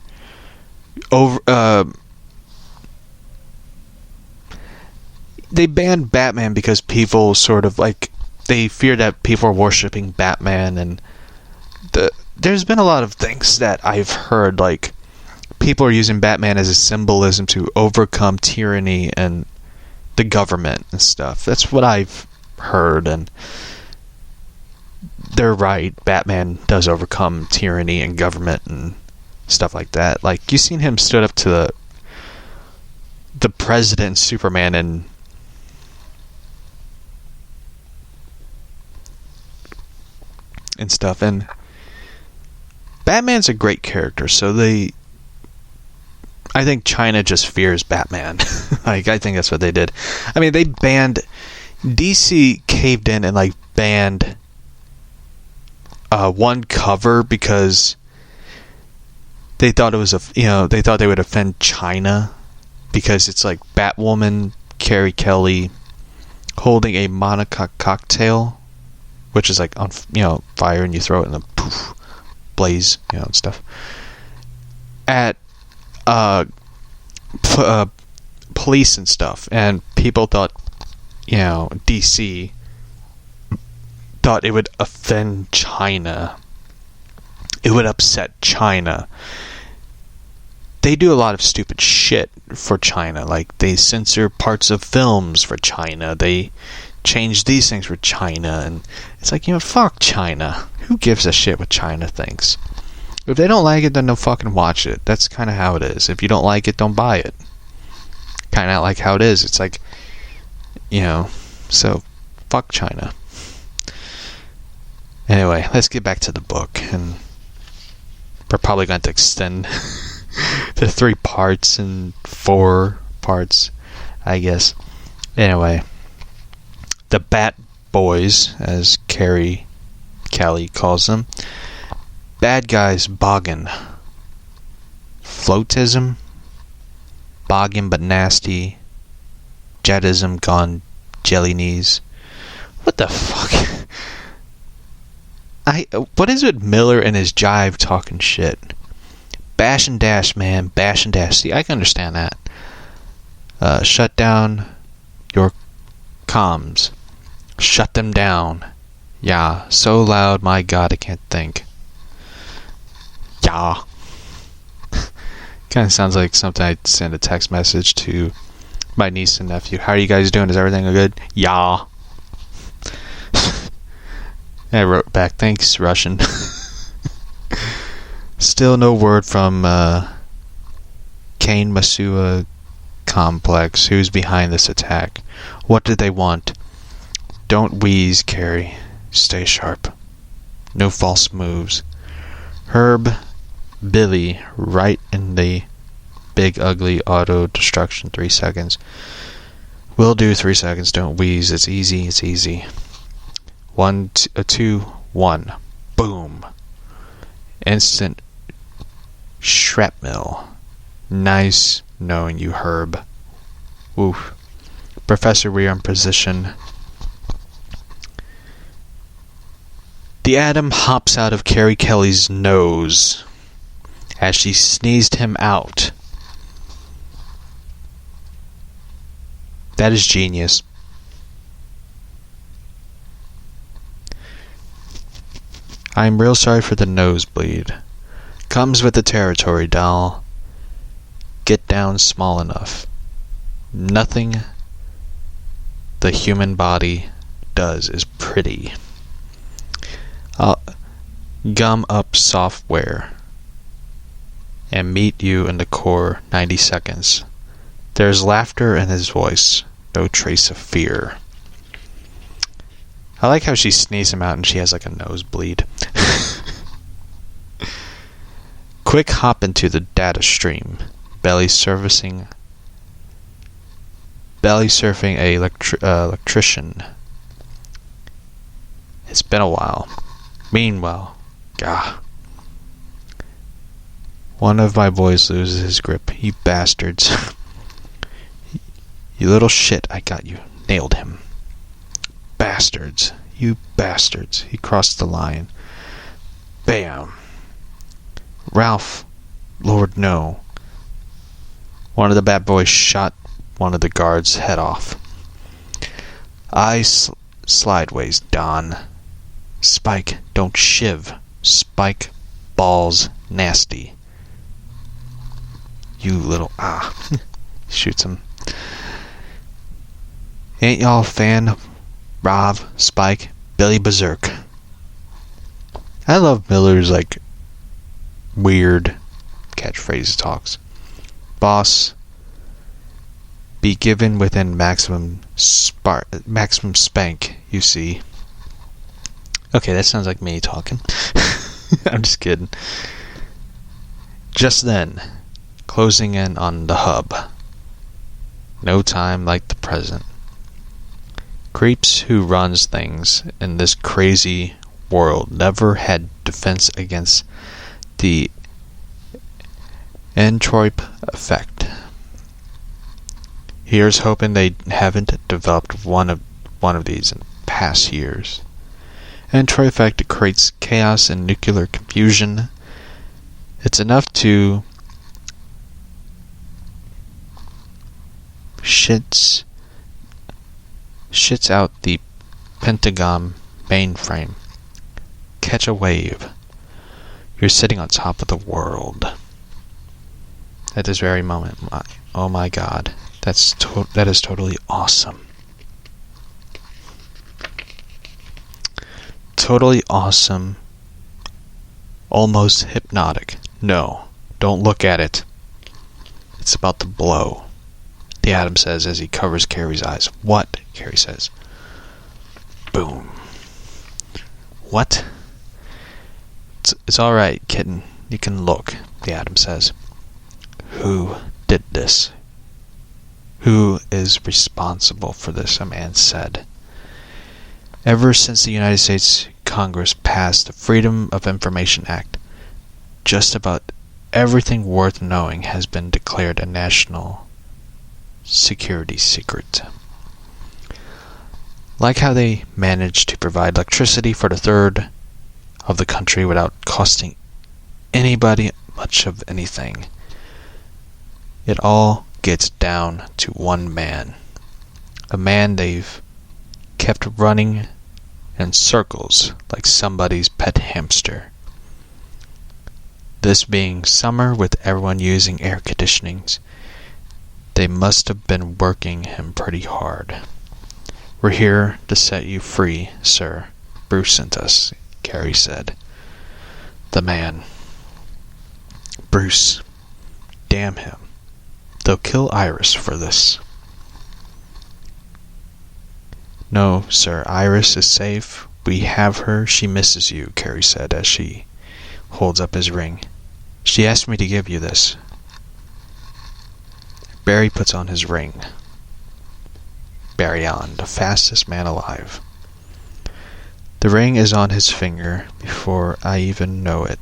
they banned Batman because people sort of like they fear that people are worshipping Batman, and there's been a lot of things that I've heard like people are using Batman as a symbolism to overcome tyranny and the government and stuff. That's what I've heard, and they're right. Batman does overcome tyranny and government and stuff like that. Like, you seen him stood up to the president, Superman, and stuff. And Batman's a great character, so I think China just fears Batman. Like, I think that's what they did. I mean, they banned... DC caved in and, like, banned one cover because they thought it was they thought they would offend China because it's, like, Batwoman, Carrie Kelly, holding a Monica cocktail, which is, like, on, fire, and you throw it in the poof, blaze, and stuff. At police and stuff, and people thought, DC thought it would offend China. It would upset China. They do a lot of stupid shit for China. Like, they censor parts of films for China. They change these things for China, and it's like, fuck China. Who gives a shit what China thinks? If they don't like it, then don't fucking watch it. That's kind of how it is. If you don't like it, don't buy it. Kind of like how it is. It's like, so fuck China. Anyway, let's get back to the book. And we're probably going to extend to 3 parts and 4 parts, I guess. Anyway, the Bat Boys, as Carrie Kelly calls them. Bad guys boggin'. Floatism. Boggin' but nasty. Jetism gone jelly knees. What the fuck? What is it, Miller and his jive talking shit? Bash and dash, man. Bash and dash. See, I can understand that. Shut down your comms. Shut them down. Yeah, so loud, my god, I can't think. Yeah. Kind of sounds like something I'd send a text message to my niece and nephew. How are you guys doing? Is everything good? Yeah. I wrote back, thanks, Russian. Still no word from Kane Masua Complex. Who's behind this attack? What did they want? Don't wheeze, Carrie. Stay sharp. No false moves. Herb, Billy, right in the big ugly auto destruction. 3 seconds. Will do. 3 seconds. Don't wheeze. It's easy. It's easy. 1, 2, 1. Boom. Instant shrapnel. Nice knowing you, Herb. Oof. Professor, we are in position. The atom hops out of Carrie Kelly's nose as she sneezed him out. That is genius. I'm real sorry for the nosebleed. Comes with the territory, doll. Get down small enough. Nothing the human body does is pretty. Gum up software and meet you in the core 90 seconds. There's laughter in his voice, no trace of fear. I like how she sneezes him out and she has like a nosebleed. Quick hop into the data stream. Belly surfing a electrician. It's been a while. Meanwhile, gah. One of my boys loses his grip. You bastards. You little shit, I got you. Nailed him. Bastards. You bastards. He crossed the line. Bam. Ralph. Lord, no. One of the bad boys shot one of the guards' head off. Eyes slideways, Don. Spike, don't shiv. Spike, balls, nasty. You little shoots him. Ain't y'all a fan of Rob, Spike, Billy Berserk? I love Miller's like weird catchphrase talks. Boss, be given within maximum spank, you see. Okay, that sounds like me talking. I'm just kidding. Just then, closing in on the hub. No time like the present. Creeps who runs things in this crazy world never had defense against the entrope effect. Here's hoping they haven't developed one of these in past years. Entrope effect creates chaos and nuclear confusion. It's enough to shits out the Pentagon mainframe. Catch a wave. You're sitting on top of the world. At this very moment, oh my god, that is totally awesome. Totally awesome. Almost hypnotic. No, don't look at it. It's about to blow. The Atom says as he covers Carrie's eyes. What? Carrie says. Boom. What? It's alright, kitten. You can look, the Atom says. Who did this? Who is responsible for this? A man said. Ever since the United States Congress passed the Freedom of Information Act, just about everything worth knowing has been declared a national security secret. Like how they managed to provide electricity for the third of the country without costing anybody much of anything. It all gets down to one man. A man they've kept running in circles like somebody's pet hamster. This being summer with everyone using air conditionings, they must have been working him pretty hard. We're here to set you free, sir. Bruce sent us, Carrie said. The man. Bruce. Damn him. They'll kill Iris for this. No, sir, Iris is safe. We have her. She misses you, Carrie said as she holds up his ring. She asked me to give you this. Barry puts on his ring. Barry Aand, the fastest man alive. The ring is on his finger before I even know it.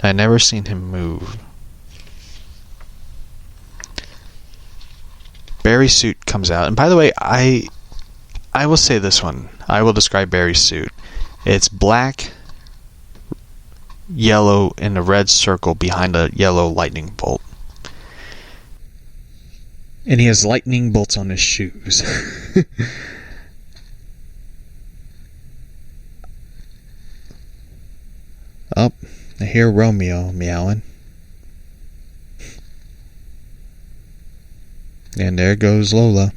I never seen him move. Barry's suit comes out. And by the way, I will say this one. I will describe Barry's suit. It's black, yellow, and a red circle behind a yellow lightning bolt. And he has lightning bolts on his shoes. Oh, I hear Romeo meowing. And there goes Lola.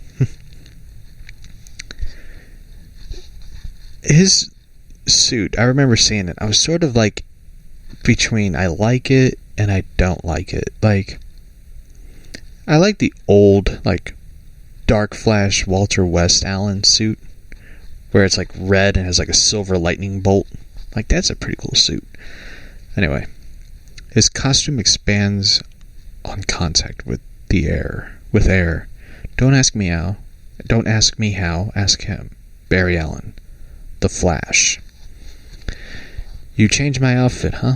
His suit, I remember seeing it. I was sort of like between I like it and I don't like it. Like, I like the old, like, Dark Flash Walter West Allen suit, where it's like red and has like a silver lightning bolt. Like, that's a pretty cool suit. Anyway, his costume expands on contact with the air. With air. Don't ask me how. Don't ask me how. Ask him. Barry Allen. The Flash. You changed my outfit, huh?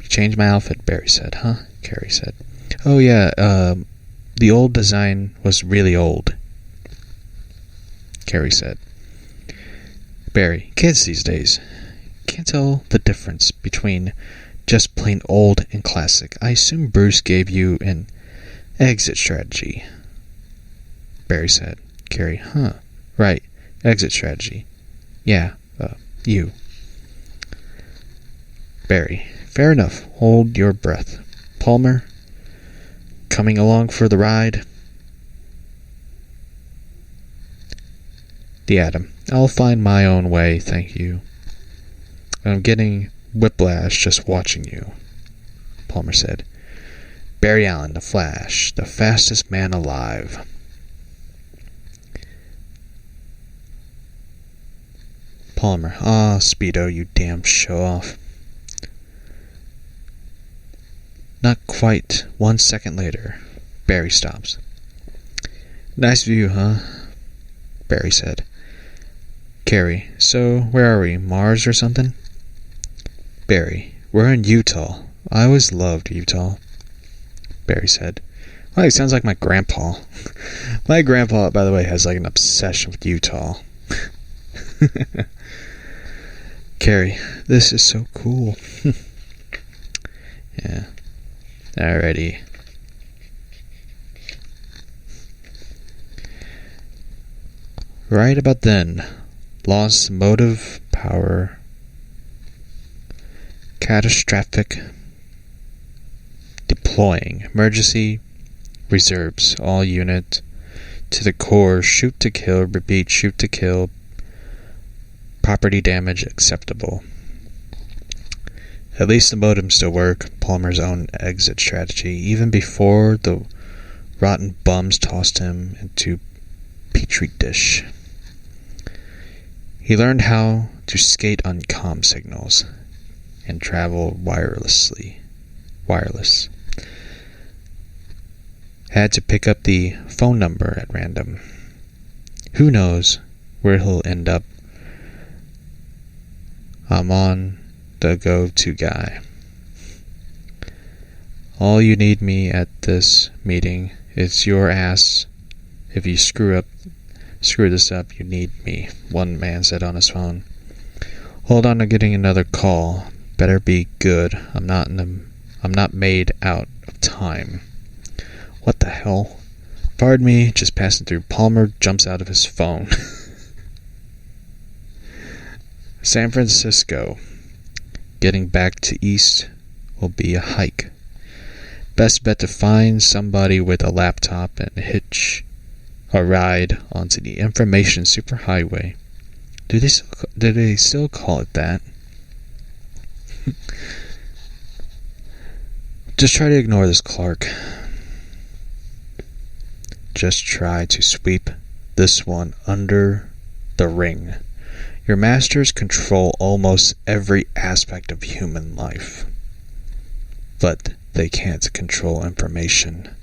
You changed my outfit, Barry said, huh? Carrie said. Oh yeah, the old design was really old, Carrie said. Barry, kids these days can't tell the difference between just plain old and classic. I assume Bruce gave you an exit strategy, Barry said. Carrie, huh? Right, exit strategy. Yeah, you. Barry, fair enough. Hold your breath. Palmer, coming along for the ride? The Atom, I'll find my own way, thank you. I'm getting whiplash just watching you, Palmer said. Barry Allen, the Flash, the fastest man alive. Palmer, Speedo, you damn show-off. Not quite 1 second later, Barry stops. Nice view, huh? Barry said. Carrie, so where are we? Mars or something? Barry, we're in Utah. I always loved Utah, Barry said. Well, he sounds like my grandpa. My grandpa, by the way, has like an obsession with Utah. Carrie, this is so cool. Yeah. Alrighty. Right about then, lost motive power, catastrophic, deploying, emergency, reserves, all unit, to the core, shoot to kill, repeat, shoot to kill, property damage acceptable. At least the modems still work, Palmer's own exit strategy, even before the rotten bums tossed him into petri dish. He learned how to skate on comm signals and travel wireless. Had to pick up the phone number at random. Who knows where he'll end up. I'm on the go-to guy. All you need me at this meeting is your ass. If you screw this up, you need me, one man said on his phone. Hold on to getting another call. Better be good. I'm not made out of time. What the hell? Pardon me, just passing through. Palmer jumps out of his phone. San Francisco. Getting back to East will be a hike. Best bet to find somebody with a laptop and hitch a ride onto the information superhighway. Do they still call it that? Just try to ignore this, Clark. Just try to sweep this one under the ring. Your masters control almost every aspect of human life, but they can't control information.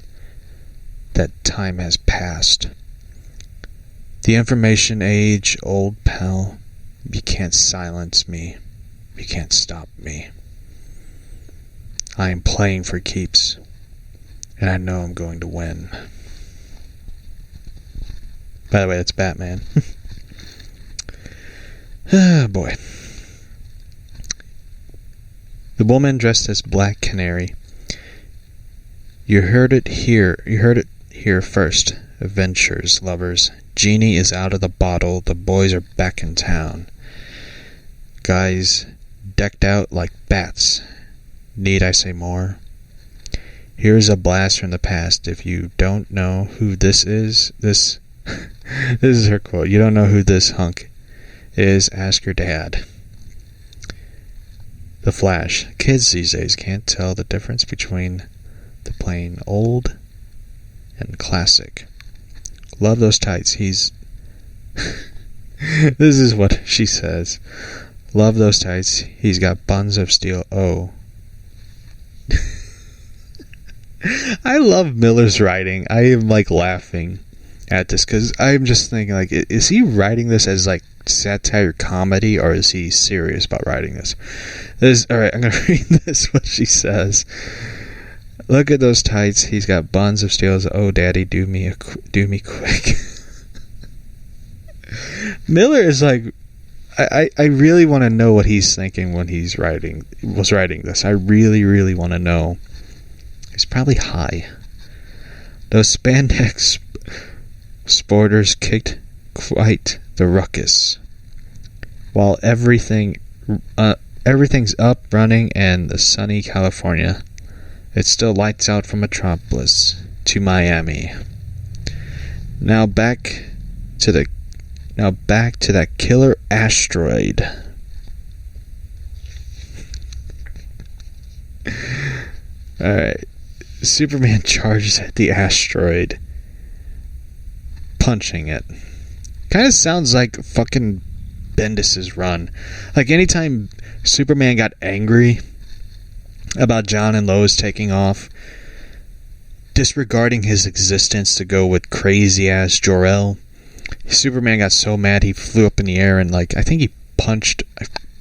That time has passed. The information age, old pal. You can't silence me. You can't stop me. I am playing for keeps, and I know I'm going to win. By the way, that's Batman. Ah, boy. The woman dressed as Black Canary. You heard it here first. Adventures, lovers. Genie is out of the bottle. The boys are back in town. Guys decked out like bats. Need I say more? Here's a blast from the past. If you don't know who this is, this is her quote. You don't know who this hunk is, ask your dad. The Flash. Kids these days can't tell the difference between the plain old and classic. Love those tights. He's... This is what she says. Love those tights. He's got buns of steel. Oh. I love Miller's writing. I am laughing at this because I'm just thinking is he writing this as satire comedy, or is he serious about writing this? Alright, I'm gonna read this what she says. Look at those tights. He's got buns of steel. Oh, daddy, do me quick. Miller is I really want to know what he's thinking when was writing this. I really, really want to know. He's probably high. Those spandex sporters kicked quite the ruckus. While everything's up, running, and the sunny California, it still lights out from Metropolis to Miami. Now back to that killer asteroid. Alright. Superman charges at the asteroid, punching it. Kind of sounds like fucking Bendis's run. Anytime Superman got angry about John and Lois taking off, disregarding his existence to go with crazy-ass Jor-El, Superman got so mad he flew up in the air and I think he punched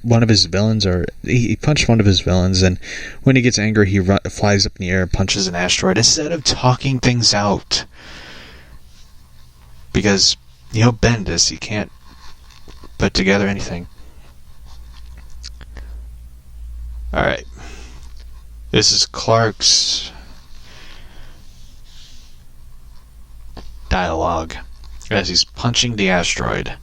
one of his villains, or he punched one of his villains, and when he gets angry he flies up in the air and punches an asteroid instead of talking things out. Because, Bendis, he can't put together anything. Alright. This is Clark's dialogue as he's punching the asteroid.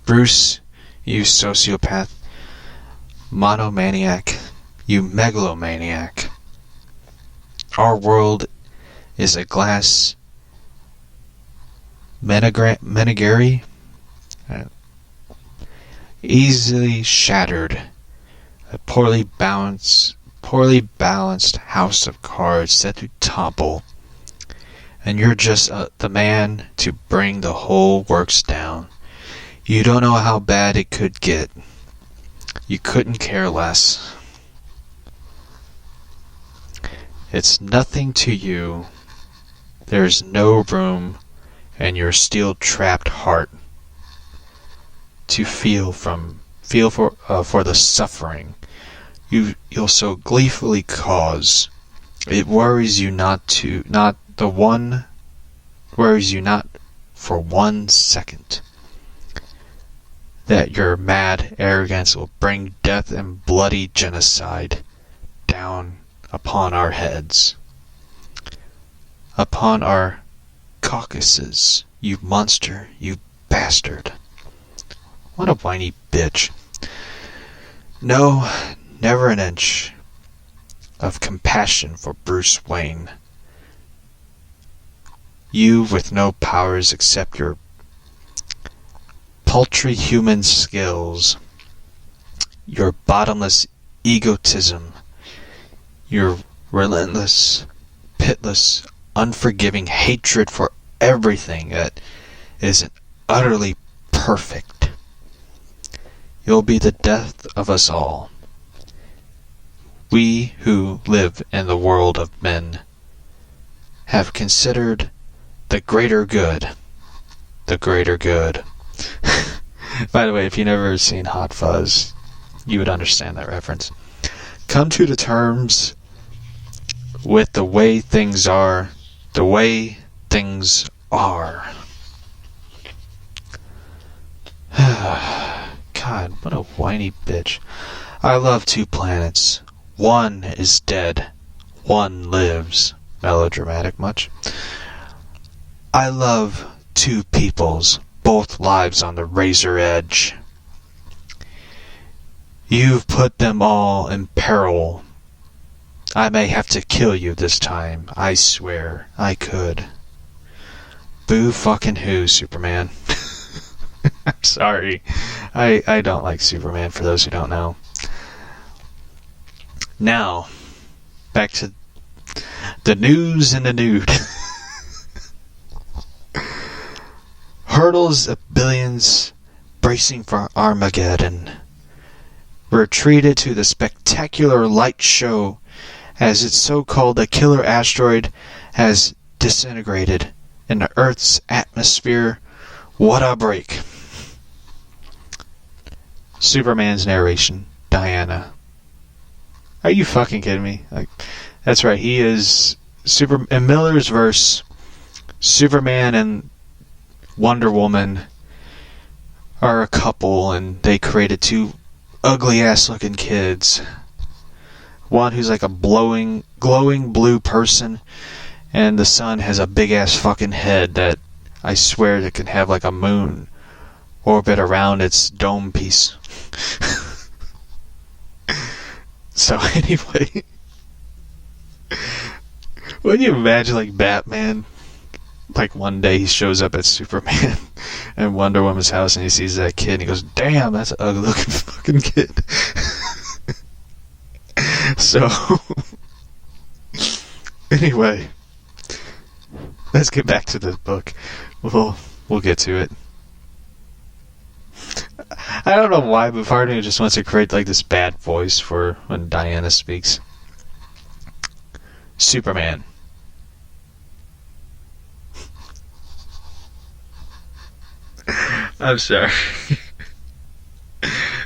Bruce, you sociopath, monomaniac, you megalomaniac. Our world is a glass menagerie, easily shattered, a poorly balanced house of cards set to topple, and you're just the man to bring the whole works down. You don't know how bad it could get. You couldn't care less. It's nothing to you. There's no room in your steel-trapped heart to feel for the suffering you'll so gleefully cause. It worries you not for 1 second that your mad arrogance will bring death and bloody genocide down upon our heads, upon our caucuses, you monster, you bastard. What a whiny bitch. No, never an inch of compassion for Bruce Wayne. You with no powers except your paltry human skills, your bottomless egotism, your relentless, pitiless, unforgiving hatred for everything that is utterly perfect. You'll be the death of us all. We who live in the world of men have considered the greater good. The greater good. By the way, if you've never seen Hot Fuzz, you would understand that reference. Come to the terms with the way things are. The way things are. God, what a whiny bitch. I love 2 planets. One is dead. One lives. Melodramatic much? I love 2 peoples. both lives on the razor edge. You've put them all in peril. I may have to kill you this time. I swear I could. Boo fucking who, Superman. I'm sorry. I don't like Superman, for those who don't know. Now, back to the news and the nude. Hurdles of billions bracing for Armageddon. Retreated to the spectacular light show as it's so called the killer asteroid has disintegrated in the Earth's atmosphere. What a break. Superman's narration, Diana. Are you fucking kidding me? Like, that's right, he is in Miller's verse. Superman and Wonder Woman are a couple, and they created two ugly-ass looking kids. One who's like a glowing blue person, and the son has a big-ass fucking head that I swear that can have like a moon orbit around its dome piece. So anyway, wouldn't you imagine like Batman, like one day he shows up at Superman and Wonder Woman's house and he sees that kid and he goes, damn, that's an ugly looking fucking kid. So anyway, let's get back to the book. We'll get to it. I don't know why, but part of me just wants to create like this bad voice for when Diana speaks. Superman. I'm sorry.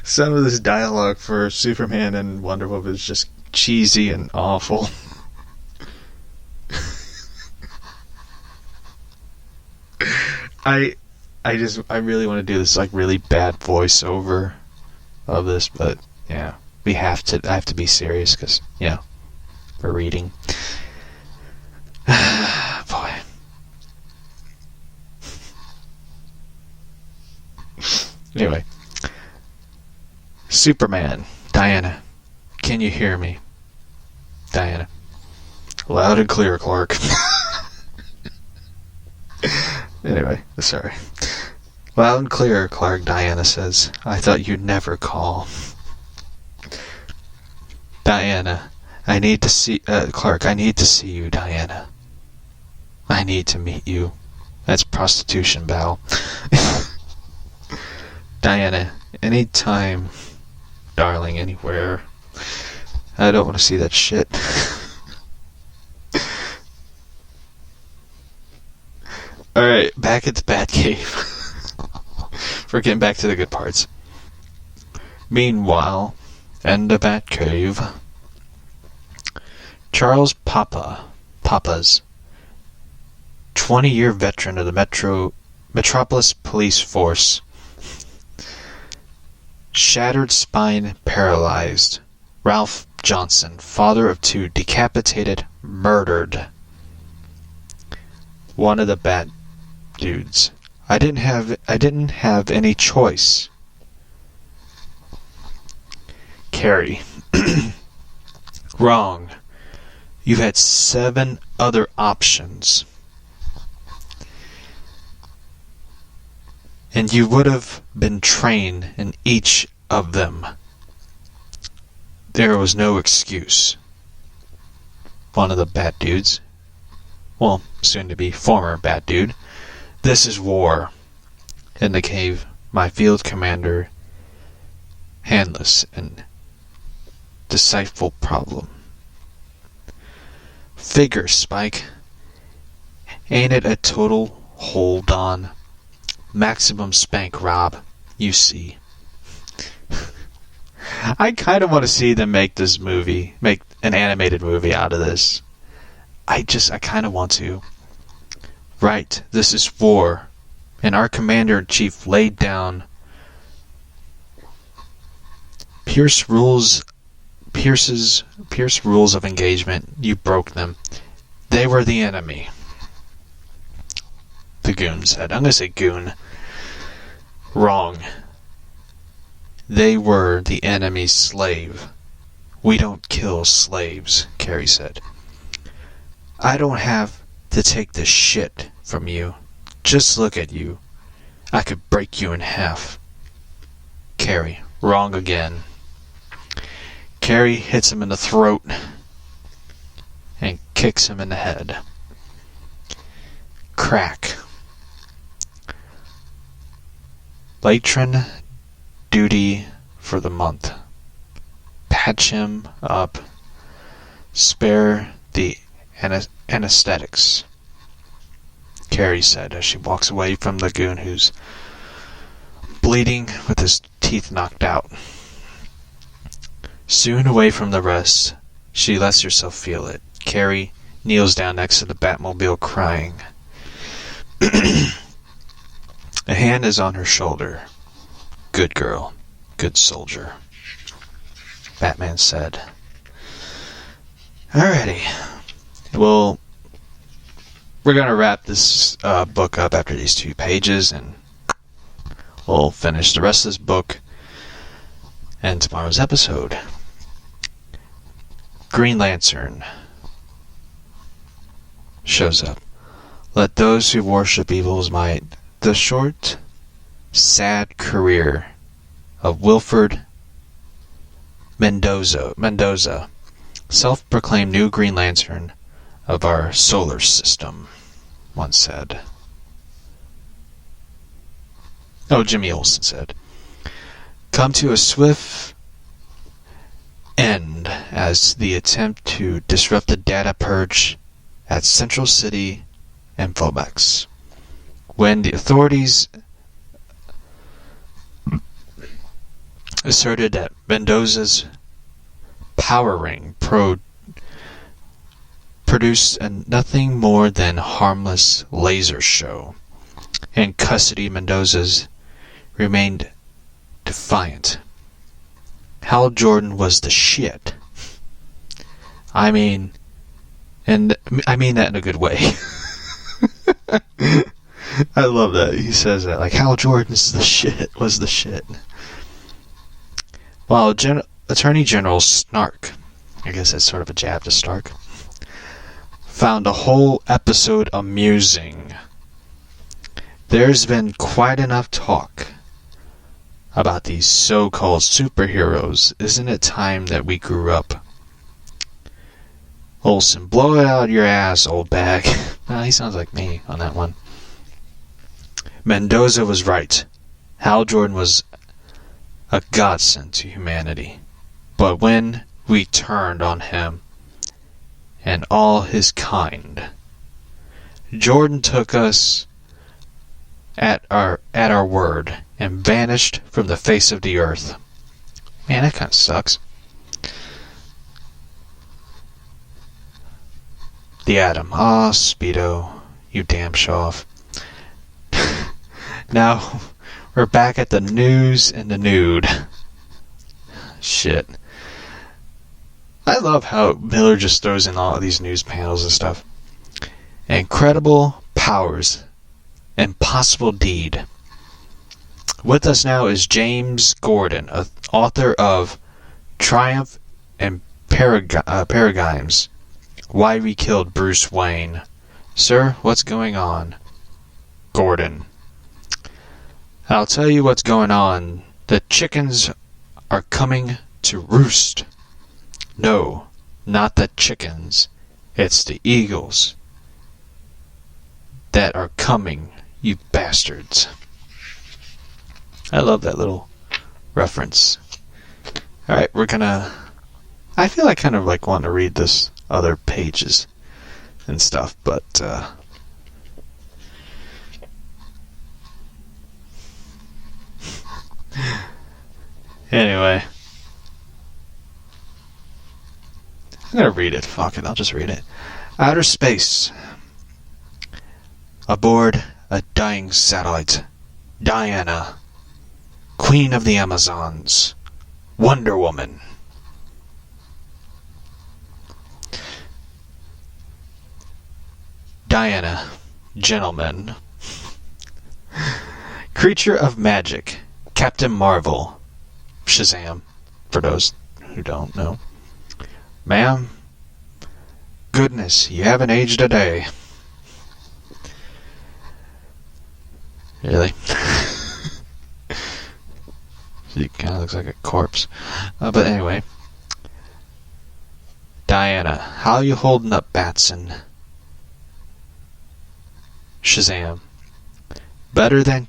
Some of this dialogue for Superman and Wonder Woman is just cheesy and awful. I really want to do this like really bad voiceover of this, but yeah, I have to be serious because, you know, we're reading. Boy. Anyway. Superman. Diana. Can you hear me? Diana. Loud and clear, Clark. Anyway, sorry. Loud and clear, Clark, Diana says. I thought you'd never call. Diana. I need to see... Clark, I need to see you, Diana. I need to meet you. That's prostitution, Val. Diana. Anytime. Darling, anywhere. I don't want to see that shit. Alright, back at the Batcave. We're getting back to the good parts. Meanwhile, in the Batcave, Charles Papa's 20-year veteran of the Metropolis Police Force, shattered spine, paralyzed. Ralph Johnson, father of two, decapitated, murdered. One of the Bat dudes. I didn't have any choice. Carrie. Wrong. You had 7 other options. And you would have been trained in each of them. There was no excuse. One of the Bat dudes. Well, soon to be former Bat dude. This is war. In the cave, my field commander, handless and decipherable problem. Figure, Spike. Ain't it a total hold on? Maximum spank, Rob. You see. I kind of want to see them make an animated movie out of this. I kind of want to. Right, this is war, and our commander-in-chief laid down Pierce's rules of engagement. You broke them. They were the enemy. The goon said. I'm going to say goon. Wrong. They were the enemy's slave. We don't kill slaves, Carrie said. I don't have to take the shit from you. Just look at you. I could break you in half. Carrie, wrong again. Carrie hits him in the throat and kicks him in the head. Crack. Latron duty for the month. Patch him up. Spare the anesthetics, Carrie said as she walks away from the goon who's bleeding with his teeth knocked out. Soon away from the rest, she lets herself feel it. Carrie kneels down next to the Batmobile crying. A hand is on her shoulder. Good girl. Good soldier, Batman said. Alrighty. Well, we're going to wrap this book up after these 2 pages, and we'll finish the rest of this book in tomorrow's episode. Green Lantern shows up. Let those who worship evil's might. The short, sad career of Wilfred Mendoza, self-proclaimed new Green Lantern of our solar system, once said. Oh, Jimmy Olsen said. Come to a swift end as the attempt to disrupt the data purge at Central City and Phobex. When the authorities asserted that Mendoza's power ring produced nothing more than harmless laser show. In custody, Mendoza's remained defiant. Hal Jordan was the shit. I mean that in a good way. I love that he says that. Like, Hal Jordan was the shit. While Attorney General Snark, I guess that's sort of a jab to Stark, found the whole episode amusing. There's been quite enough talk about these so-called superheroes. Isn't it time that we grew up? Olsen, blow it out your ass, old bag. He sounds like me on that one. Mendoza was right. Hal Jordan was a godsend to humanity. But when we turned on him and all his kind, Jordan took us at our word and vanished from the face of the earth. Man, that kind of sucks. The Atom. Ah, Speedo, you damn show-off. Now, we're back at the news and the nude. Shit. I love how Miller just throws in all of these news panels and stuff. Incredible powers. Impossible deed. With us now is James Gordon, author of Triumph and Paradigms. Why We Killed Bruce Wayne. Sir, what's going on? Gordon. I'll tell you what's going on. The chickens are coming to roost. No, not the chickens. It's the eagles that are coming, you bastards. I love that little reference. Alright, I feel like kind of like want to read this other pages and stuff, but anyway, I'm gonna read it. Fuck it, I'll just read it. Outer space. Aboard a dying satellite, Diana, Queen of the Amazons, Wonder Woman. Diana, gentlemen, Creature of Magic, Captain Marvel, Shazam, for those who don't know. Ma'am, goodness, you haven't aged a day. Really? She kind of looks like a corpse. But anyway. Diana, how you holding up, Batson? Shazam. Better than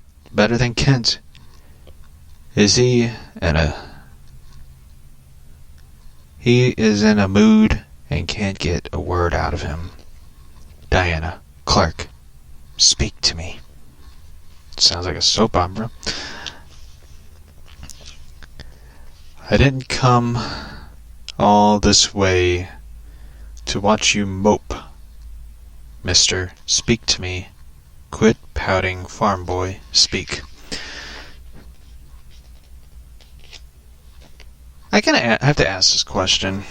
Kent. Is he is in a mood and can't get a word out of him. Diana, Clark, speak to me. Sounds like a soap opera. I didn't come all this way to watch you mope. Mister, speak to me. Quit pouting, farm boy. Speak. I have to ask this question.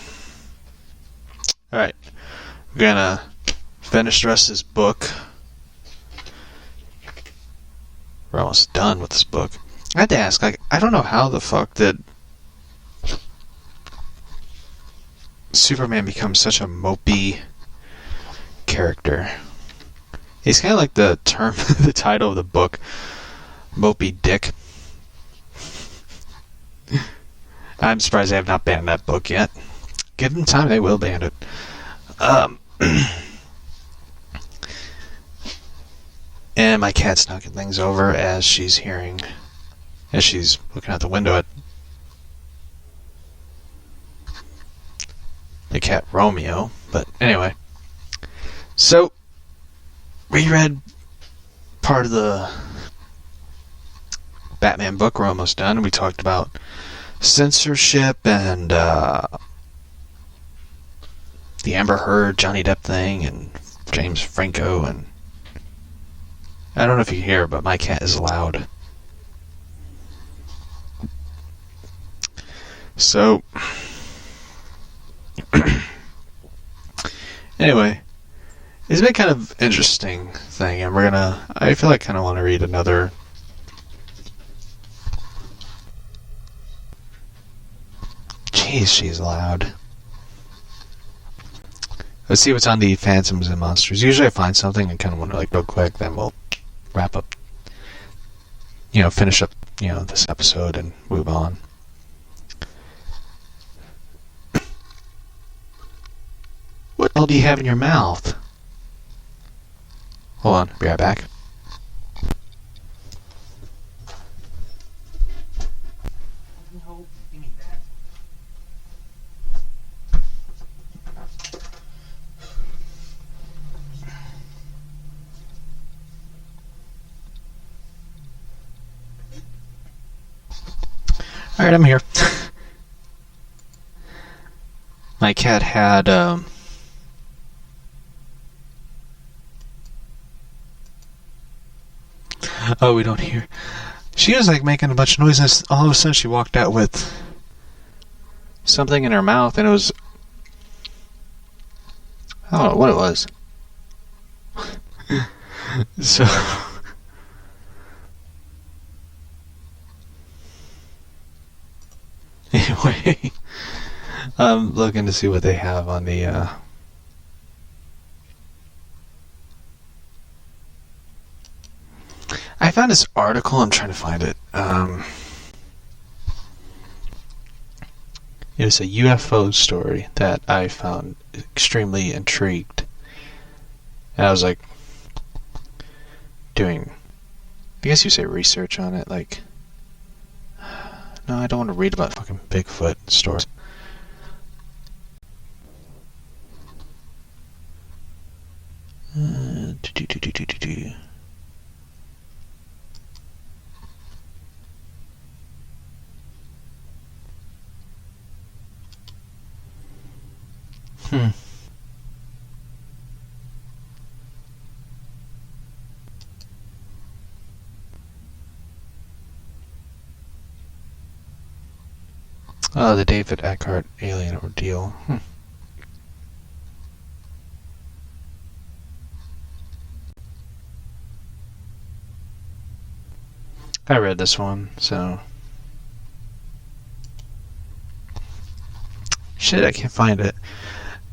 Alright. We're gonna finish the rest of this book. We're almost done with this book. I had to ask, I don't know how the fuck did Superman become such a mopey character. He's kind of like the title of the book, Mopey Dick. I'm surprised they have not banned that book yet. Give them time, they will ban it. And my cat's knocking things over as she's looking out the window at the cat Romeo. But anyway, so we read part of the Batman book. We're almost done. We talked about censorship and the Amber Heard, Johnny Depp thing, and James Franco, and I don't know if you can hear, but my cat is loud. So, anyway, it's been kind of interesting thing, and I feel like I kind of want to read another. Jeez, she's loud. Let's see what's on the Phantoms and Monsters. Usually I find something and kind of want to real quick, then we'll wrap up, finish up, this episode and move on. What the hell do you have in your mouth? Hold on, be right back. Alright, I'm here. My cat had, oh, we don't hear. She was making a bunch of noise, and all of a sudden she walked out with something in her mouth, and it was, I don't know what it was. So anyway, I'm looking to see what they have on the I found this article. I'm trying to find it. It was a UFO story that I found extremely intrigued. And I was doing, I guess you say research on it. No, I don't want to read about fucking Bigfoot stories. Oh, the David Eckhart alien ordeal. I read this one, so... Shit, I can't find it.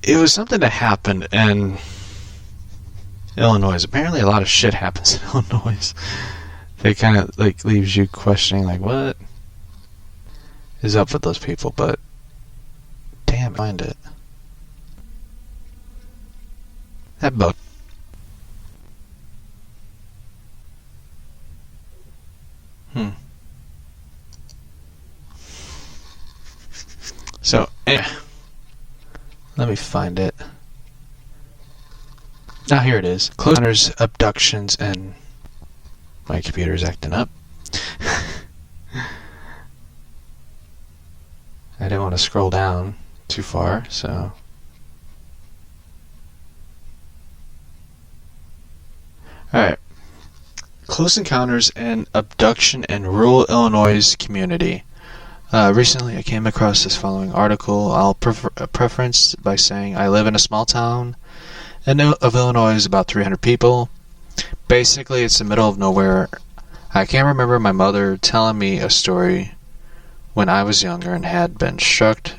It was something that happened in Illinois. Apparently a lot of shit happens in Illinois. They kind of, like, leaves you questioning, like, what is up with those people? But, damn, find it. That book. So, let me find it. Ah, here it is. Close encounters, abductions, and my computer's acting up. I didn't want to scroll down too far, so... Alright. Close encounters and abduction in rural Illinois community. Recently, I came across this following article. I'll preference by saying I live in a small town of Illinois, about 300 people. Basically, it's the middle of nowhere. I can't remember my mother telling me a story when I was younger and has been stuck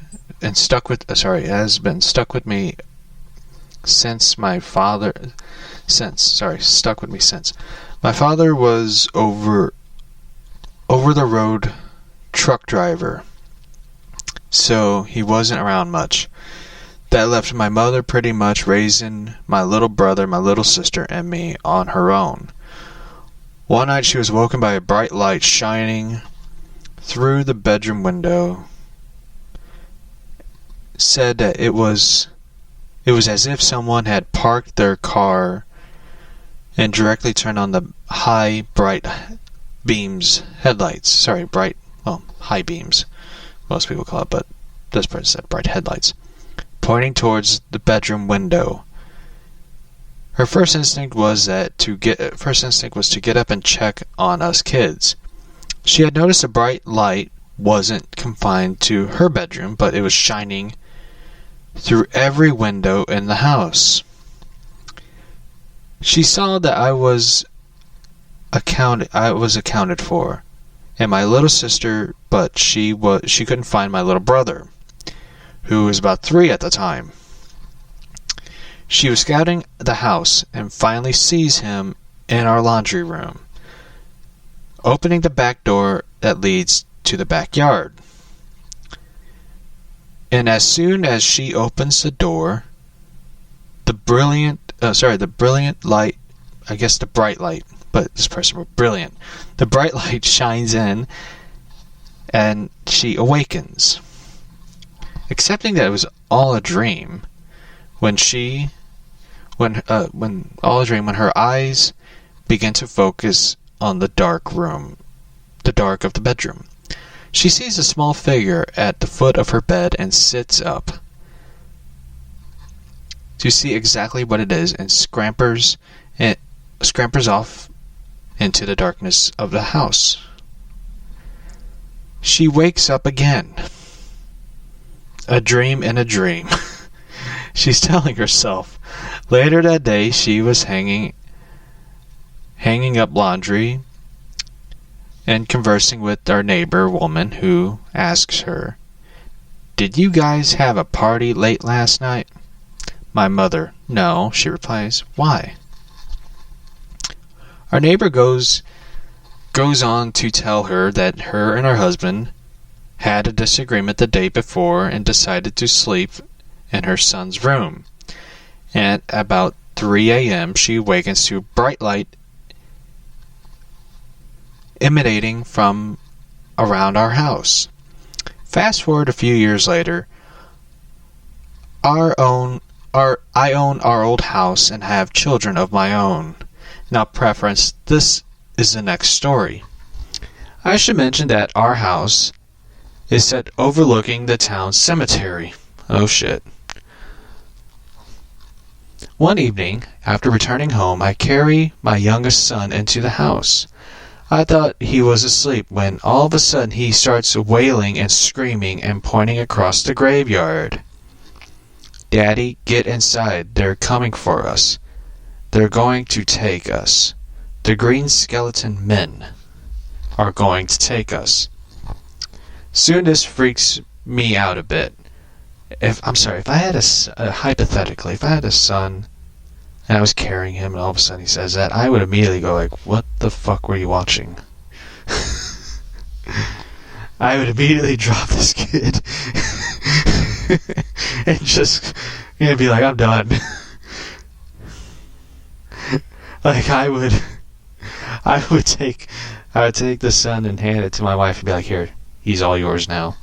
with me since. My father was over the road truck driver, so he wasn't around much. That left my mother pretty much raising my little brother, my little sister, and me on her own. One night she was woken by a bright light shining through the bedroom window. Said that it was as if someone had parked their car and directly turned on the high beams, most people call it, but this person said bright headlights, pointing towards the bedroom window. Her first instinct was to get up and check on us kids. She had noticed the bright light wasn't confined to her bedroom, but it was shining through every window in the house. She saw that I was accounted for, and my little sister, but she couldn't find my little brother, who was about 3 at the time. She was scouting the house and finally sees him in our laundry room, opening the back door that leads to the backyard. And as soon as she opens the door, the bright light, but this person was brilliant. The bright light shines in, and she awakens, accepting that it was all a dream. When her eyes begin to focus on the dark of the bedroom, she sees a small figure at the foot of her bed and sits up to see exactly what it is and scampers off into the darkness of the house. She wakes up again. A dream in a dream. She's telling herself. Later that day, she was hanging up laundry and conversing with our neighbor woman, who asks her, "Did you guys have a party late last night?" My mother, "No," she replies. "Why?" Our neighbor goes on to tell her that her and her husband had a disagreement the day before and decided to sleep in her son's room. At about 3 a.m., she awakens to a bright light emanating from around our house. Fast forward a few years later, I own our old house and have children of my own. Now, preference, this is the next story. I should mention that our house is set overlooking the town cemetery. Oh shit. One evening, after returning home, I carry my youngest son into the house. I thought he was asleep when all of a sudden he starts wailing and screaming and pointing across the graveyard. "Daddy, get inside. They're coming for us. They're going to take us. The green skeleton men." are going to take us. Soon this freaks me out a bit. If I had hypothetically, if I had a son and I was carrying him and all of a sudden he says that, I would immediately go like, what the fuck were you watching? I would immediately drop this kid and just be like, I'm done. Like I would take the son and hand it to my wife and be like, here, he's all yours now.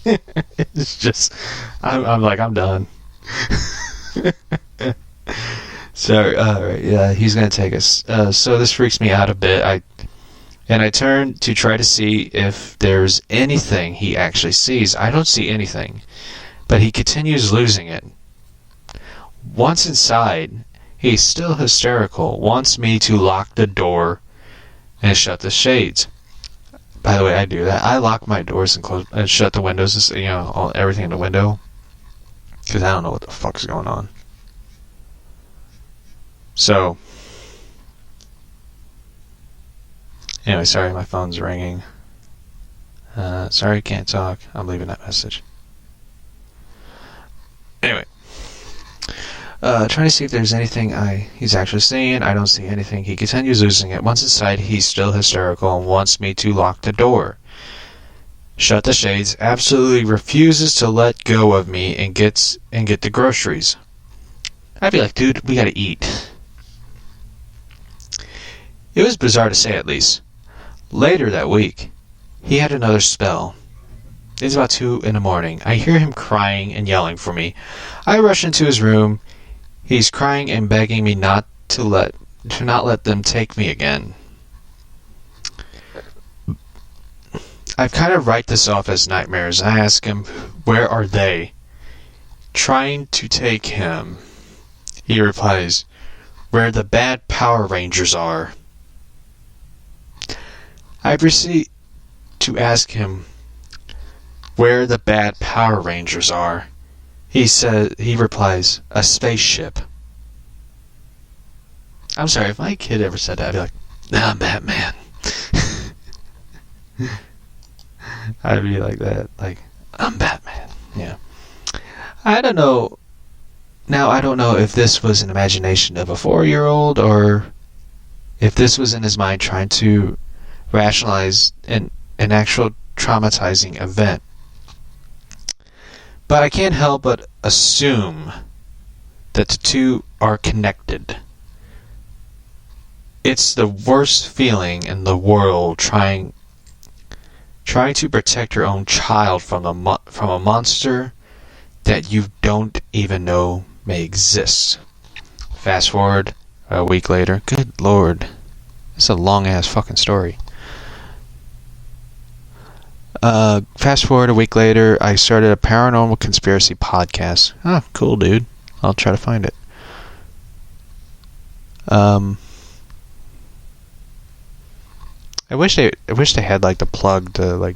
It's just, I'm like, I'm done. So, yeah, he's gonna take us. So this freaks me out a bit. I turn to try to see if there's anything he actually sees. I don't see anything, but he continues losing it. Once inside, he's still hysterical, wants me to lock the door and shut the shades. By the way, I do that. I lock my doors and close and shut the windows, everything in the window, because I don't know what the fuck's going on. So, anyway, sorry, my phone's ringing. Sorry, can't talk. I'm leaving that message. Anyway, trying to see if there's anything he's actually seeing. I don't see anything. He continues losing it. Once inside, he's still hysterical and wants me to lock the door, shut the shades, absolutely refuses to let go of me and get the groceries. I'd be like, dude, we gotta eat. It was bizarre to say, at least. Later that week, he had another spell. It's about 2 a.m. I hear him crying and yelling for me. I rush into his room. He's crying and begging me not to let them take me again. I kind of write this off as nightmares. I ask him, where are they trying to take him? He replies, where the bad Power Rangers are. I proceed to ask him where the bad Power Rangers are. He replies, a spaceship. I'm sorry, if my kid ever said that, I'd be like, nah, I'm Batman. I'd be like that, like, I'm Batman. Yeah. I don't know. Now, I don't know if this was an imagination of a 4-year-old or if this was in his mind trying to rationalize an actual traumatizing event. But I can't help but assume that the two are connected. It's the worst feeling in the world trying to protect your own child from a monster that you don't even know may exist. Fast forward a week later. Good lord. It's a long ass fucking story. Fast forward a week later, I started a paranormal conspiracy podcast. Oh, cool, dude. I'll try to find it. I wish they had like the plug to like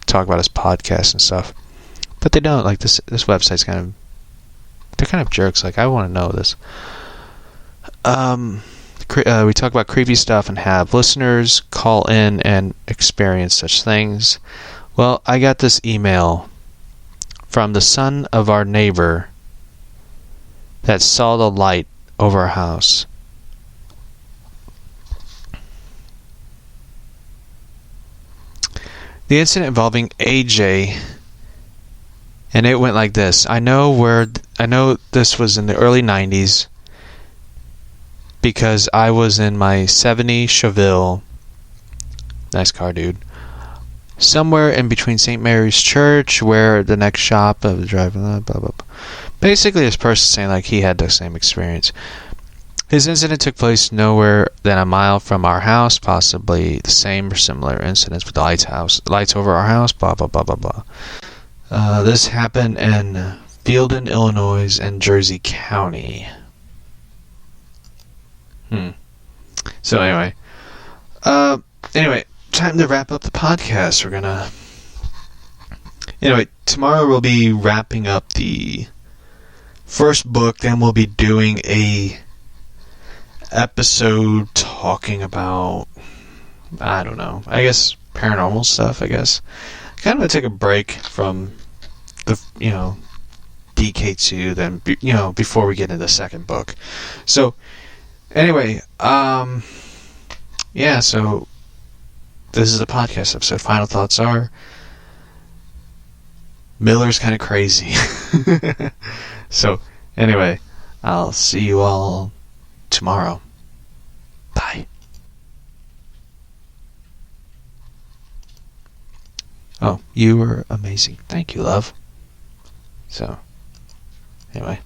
talk about his podcast and stuff, but they don't. Like this website's they're kind of jerks. Like, I want to know this. We talk about creepy stuff and have listeners call in and experience such things. Well, I got this email from the son of our neighbor that saw the light over our house. The incident involving AJ, and it went like this. I know this was in the early 90s because I was in my 70 Chevelle. Nice car, dude. Somewhere in between St. Mary's Church, where the next shop of the driving, blah, blah, blah. Basically, this person saying like he had the same experience. His incident took place nowhere than a mile from our house, possibly the same or similar incidents with the lights over our house, blah, blah, blah, blah, blah. This happened in Fielden, Illinois, and Jersey County. So anyway, time to wrap up the podcast. Tomorrow we'll be wrapping up the first book, then we'll be doing a episode talking about I don't know. I guess paranormal stuff, I guess. Kind of gonna take a break from the, DK2, then, before we get into the second book. So, anyway, yeah, so this is a podcast episode. Final thoughts are, Miller's kind of crazy. So, anyway, I'll see you all tomorrow. Bye. Oh, you were amazing. Thank you, love. So, anyway.